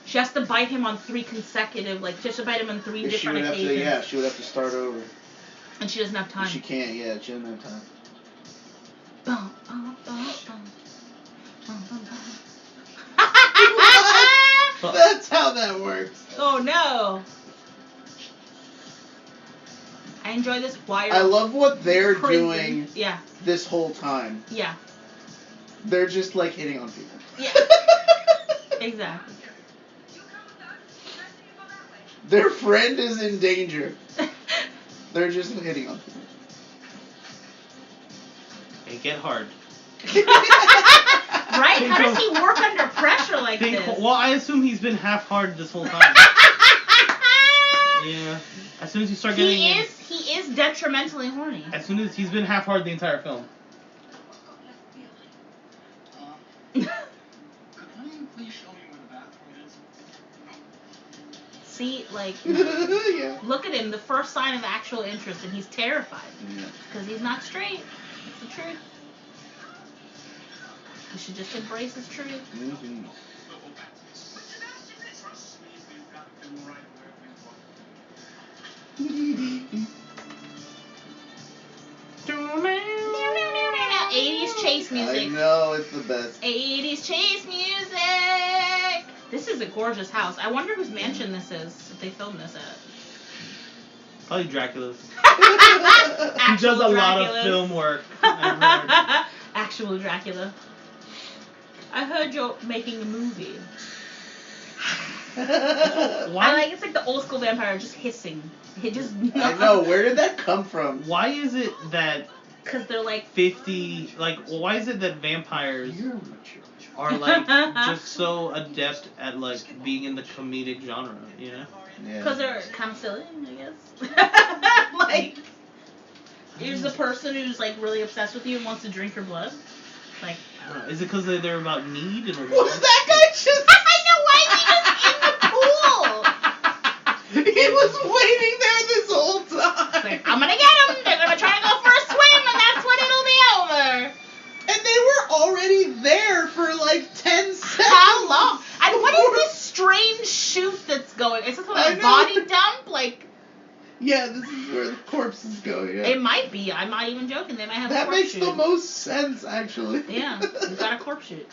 She has to bite him on 3 consecutive, like she has to bite him on 3 She different would have occasions. to, yeah, she would have to start over. And she doesn't have time. She can't, yeah, she doesn't have time. Bum, bum, bum, bum. Bum, bum, bum. That's how that works. Oh no! I enjoy this wire. I love what they're crazy. doing Yeah, this whole time. yeah, They're just like hitting on people. yeah. Exactly. Their friend is in danger. They're just hitting on people. Hey, get hard. Right? How does he work under pressure like this? Well, I assume he's been half hard this whole time. Yeah. As soon as you start getting He is detrimentally horny. As soon as he's been half hard the entire film. Could one of you please show me where the bathroom is? See, like, Yeah. look at him, the first sign of actual interest, and he's terrified. Yeah. Because he's not straight. It's the truth. You should just embrace his truth. Mm-hmm. Chase I music. know, it's the best. 80s chase music. This is a gorgeous house. I wonder whose mansion this is that they filmed this at. Probably Dracula's. He Actual does a lot of Dracula's. film work. I've heard. Actual Dracula. I heard you're making a movie. Why? It's like the old school vampire just hissing. It just. I know. Where did that come from? Why is it that Because they're like 50? Like, why is it that vampires are like just so adept at like being in the comedic genre? You know? Because they're kind of silly, I guess. Like, here's the person who's like really obsessed with you and wants to drink your blood. Like, I don't know. Is it because they're about need and Was that guy just? I know, why is he just in the pool? He was waiting there this whole time. Like, I'm gonna get him. They're gonna try to go for a swim, and that's when it'll be over. And they were already there for like 10 seconds. How long? And what is this strange shoot that's going? Is this like a body dump? Like, yeah, this is where the corpse is going. Yeah. it might be. I'm not even joking. They might have a That corpse makes shoot. the most sense, actually. Yeah, we got a corpse shoot.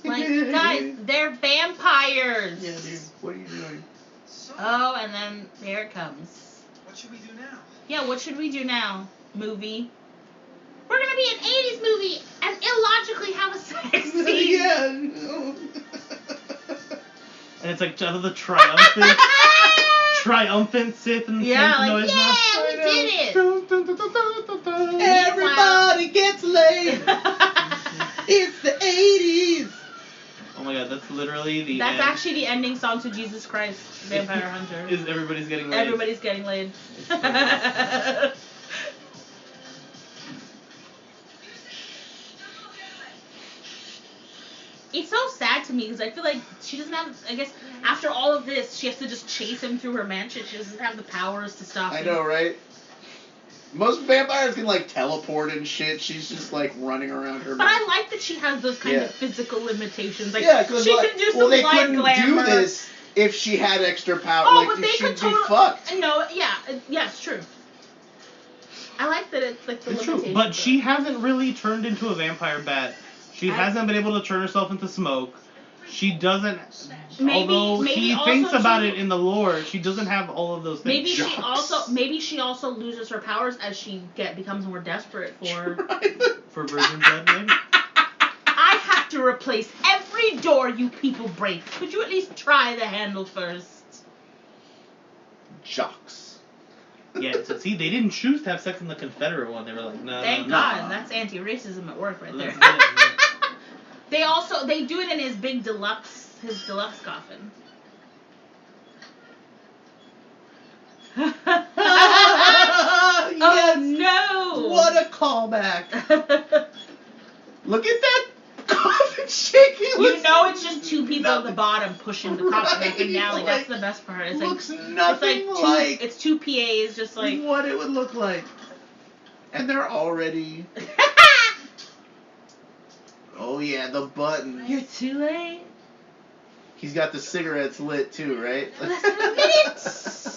Like, guys, they're vampires. Yeah, dude. What are you doing? So, Oh, and then there it comes. what should we do now? Yeah, what should we do now? Movie. We're gonna be an 80s movie and illogically have a sex scene. Yeah. And it's like out of the triumphant Sith and Yeah, the like, noise yeah, now. we did it. Everybody gets laid. It's the 80s. Oh my god, that's literally the That's end. actually the ending song to Jesus Christ, Vampire Hunter. Is everybody's getting laid. Everybody's getting laid. It's so sad to me because I feel like she doesn't have. I guess after all of this, she has to just chase him through her mansion. She doesn't have the powers to stop him. I know, right? Most vampires can like teleport and shit. She's just like running around her. But I like that she has those kind Yeah. of physical limitations. Like, yeah, because she can do some well, they light couldn't glamour. do this if she had extra power. Oh, like, but they she'd could be totally. fucked. No, yeah, it's true. I like that it's like the It's true, limitations. but she hasn't really turned into a vampire bat. She hasn't been able to turn herself into smoke. She doesn't. Although he also thinks about too- it in the lore, she doesn't have all of those things. Maybe she also loses her powers as she becomes more desperate for. For virgin blood, maybe. I have to replace every door you people break. Could you at least try the handle first? Jocks. Yeah, so see, they didn't choose to have sex in the Confederate one. They were like, no. Thank no, God, that's anti-racism at work right there. Let's do it. They do it in his deluxe coffin. Yes. Oh no! What a callback. Look at that coffin shaking. You know it's just two people at the bottom pushing the coffin up and down. Like, that's the best part. It's looks like nothing like it's two PAs just like what it would look like. And they're already. Oh yeah, the button. You're too late. He's got the cigarettes lit too, right? Less than a minute.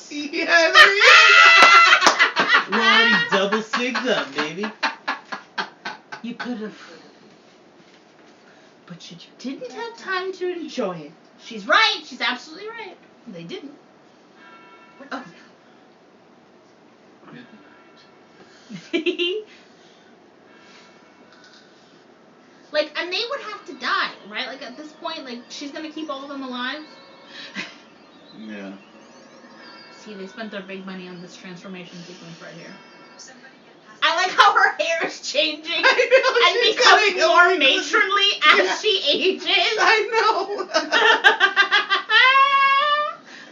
Yeah, there he is. We're already double sigged up, baby. You could have, but you didn't have time to enjoy it. She's right. She's absolutely right. They didn't. Oh. Like, and they would have to die, right? Like, at this point, like, she's gonna keep all of them alive. Yeah. See, they spent their big money on this transformation sequence right here. Somebody get past I like how her hair is changing I know, and she's becomes getting more older. matronly as Yeah. she ages. I know.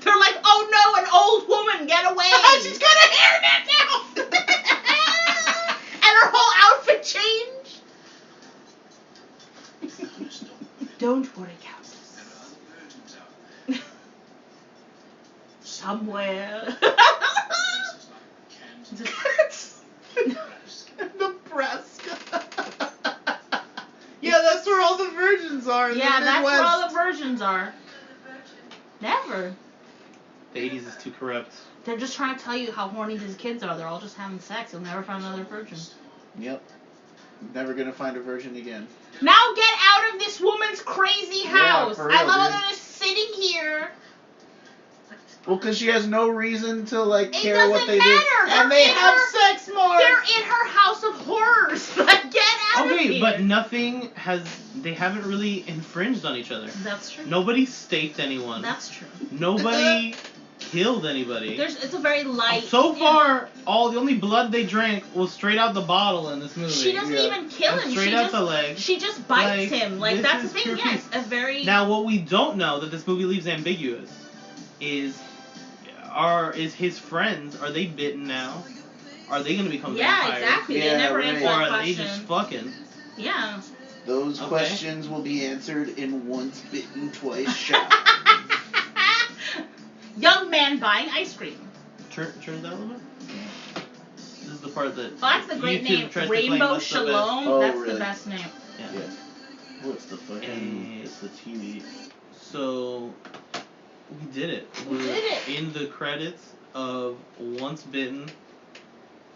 They're like, oh no, an old woman, get away. She's got a hairnet now. And her whole outfit changed. Don't worry, Countess. Somewhere. Nebraska. Yeah, that's where all the virgins are. In Yeah, the that's where all Midwest. the virgins are. Never. The 80s is too corrupt. They're just trying to tell you how horny these kids are. They're all just having sex. You'll never find another virgin. Yep. Never gonna find a virgin again. Now get out of this woman's crazy house. for real, I love how dude. they're just sitting here. Well, because she has no reason to like It care what doesn't they matter. do. They're And they in have her- sex more. They're in her house of horrors. Like, get out of Okay, here. but nothing has. They haven't really infringed on each other. That's true. Nobody staked anyone. That's true. Nobody killed anybody. It's a very light. So far, the only blood they drank was straight out the bottle in this movie. She doesn't even kill And him. straight She out just, the leg. She just bites Like, him. Like this that's the is thing. pure Yes, peace. a very. Now, what we don't know that this movie leaves ambiguous is his friends, are they bitten now? Are they going to become vampires? Exactly. Yeah, They never right. answer Or that are question. they just fucking? Yeah. Those Okay. questions will be answered in Once Bitten, Twice Shy. Young man buying ice cream. Turn that a little bit. This is the part that. Oh, that's the great YouTube name. tries to claim Rainbow that's the best. Shalom. Oh, That's really? the best name. Yeah. Yeah. What's the fucking? It's the TV. So we did it. We We're did it. in the credits of Once Bitten,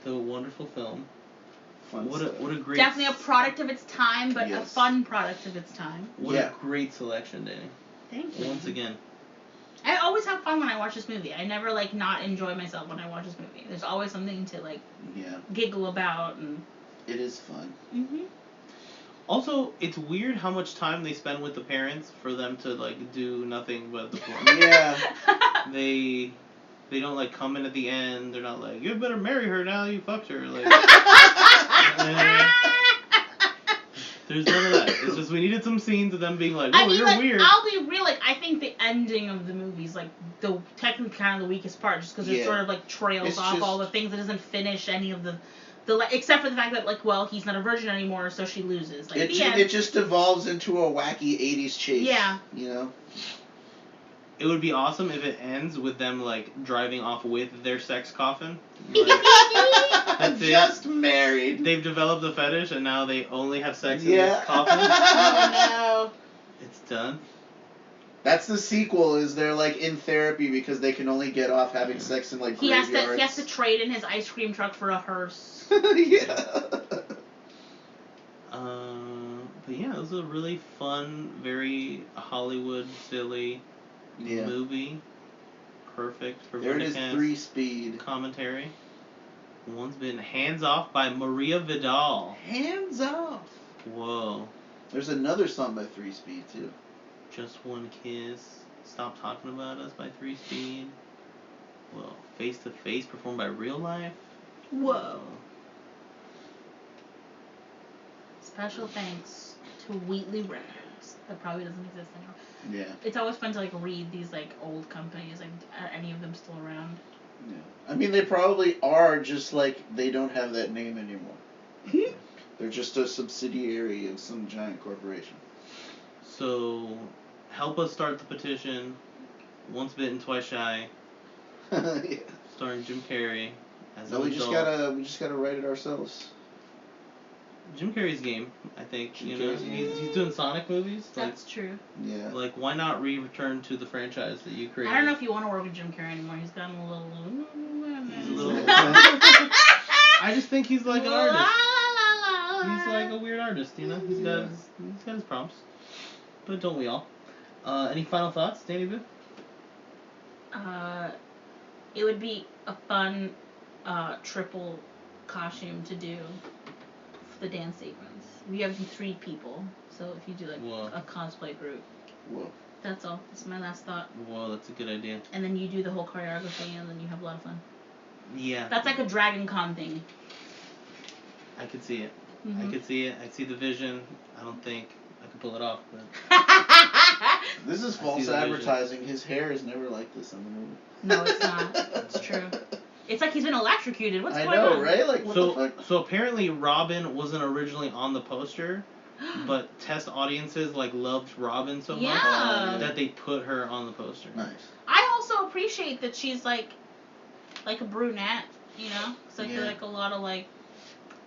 the wonderful film. Fun What stuff. a great. Definitely a product of its time, but a Yes. fun product of its time. What Yeah. a great selection, Danny. Thank you. Once again. I always have fun when I watch this movie. I never not enjoy myself when I watch this movie. There's always something to Yeah, giggle about and. it is fun. Mhm. Also, it's weird how much time they spend with the parents for them to do nothing but the porn. Yeah. They don't come in at the end. They're not like, you better marry her now. You fucked her. There's none of that. It's just we needed some scenes of them being like, oh, you're weird. I'll be real. I think the ending of the movie is the technically kind of the weakest part, just because it Yeah. sort of trails It's off just- all the things. It doesn't finish any of the except for the fact that he's not a virgin anymore, so she loses. It the end. just evolves into a wacky 80s chase. Yeah. You know? It would be awesome if it ends with them driving off with their sex coffin. That's it. Just married. They've developed a fetish and now they only have sex in Yeah. this coffin. Oh It's done. That's the sequel. Is they're in therapy because they can only get off having sex in no. He has graveyards. to trade in his ice cream truck for a hearse. Yeah. But yeah, it was a really fun, very Hollywood silly Yeah. movie. Perfect for There it is. Verticast 3-speed. commentary. One's been Hands Off by Maria Vidal. Hands off. Whoa. There's another song by 3-speed too. Just One Kiss. Stop Talking About Us by 3-speed. Whoa. Face to Face performed by Real Life. Whoa. Special thanks to Wheatley Records. That probably doesn't exist anymore. Yeah. It's always fun to read these old companies. Are any of them still around? Yeah. I mean, they probably are, just they don't have that name anymore. They're just a subsidiary of some giant corporation. So, help us start the petition. Once Bitten, Twice Shy. Yeah. Starring Jim Carrey as No, an we just adult. gotta write it ourselves. Jim Carrey's game, I think. Jim You know, Carrey's game. he's doing Sonic movies. That's true. Yeah. Why not return to the franchise that you created? I don't know if you want to work with Jim Carrey anymore. He's gotten a little. He's a little. I just think he's like an La, artist. la, la, la. He's like a weird artist, you know. He's got his prompts, but don't we all? Any final thoughts, Danny Boo? It would be a fun triple costume to do for the dance sequence. We have 3 people, so if you do Whoa. a cosplay group, Whoa. that's all. That's my last thought. Whoa, that's a good idea. And then you do the whole choreography, and then you have a lot of fun. Yeah, That's like a Dragon Con thing. I could see it. Mhm. I could see it. I see the vision. I don't think I could pull it off, but This is I see false the vision. advertising. His hair is never like this in the movie. No, it's not. It's true. It's like he's been electrocuted. What's I going know, on? right? Like, what the fuck? so apparently Robin wasn't originally on the poster, but test audiences loved Robin so Yeah. much that they put her on the poster. Nice. I also appreciate that she's like a brunette, you know? It's like Yeah. a lot of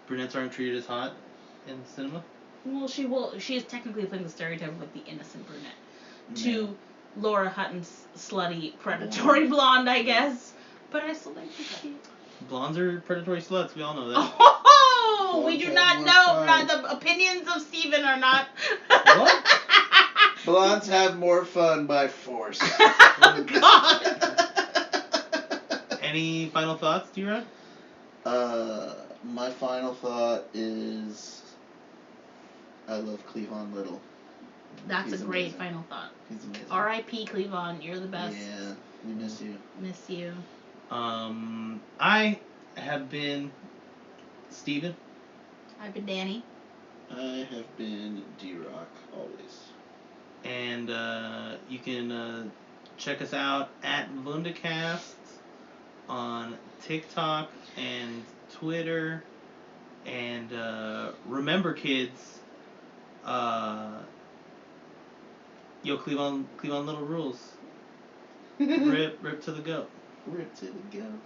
Brunettes aren't treated as hot in cinema. well, she is technically playing the stereotype of the innocent brunette to Laura Hutton's slutty predatory blonde, I guess. But I still think she's cute. Blondes are predatory sluts. We all know that. Oh, we Blondes do have not more know. fun. Not the opinions of Steven are not. What? Blondes have more fun by force. God. Any final thoughts, D-Rod? My final thought is I love Cleavon Little. That's He's a great amazing. final thought. He's amazing. R.I.P. Cleavon, you're the best. Yeah, we miss you. Miss you. I have been Steven. I've been Dani. I have been D-Rock, always. And you can check us out at Wundacast on TikTok and Twitter. And remember, kids, Cleavon Little rules. Rip to the goat. Rip to the goat.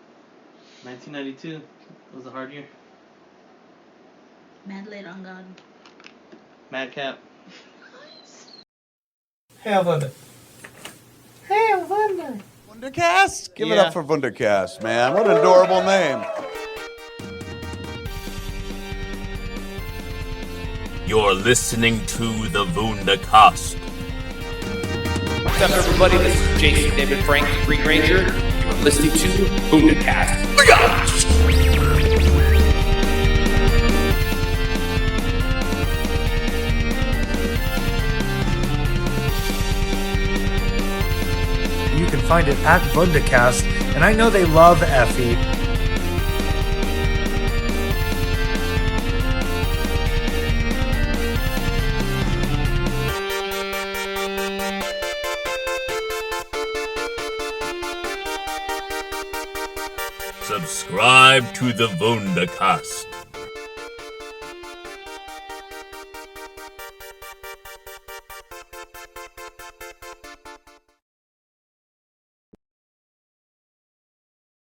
1992 was a hard year. Mad late on God. Madcap. Hail Wunder. Hail Wunder. Wundercast? Give it up for Wundercast, man. What an adorable name. You're listening to the Wundacast. What's up, everybody? This is Jason David Frank, Green Ranger. You're listening to Wundercast. You can find it at Wundacast, and I know they love Effie. Subscribe to the Wundacast.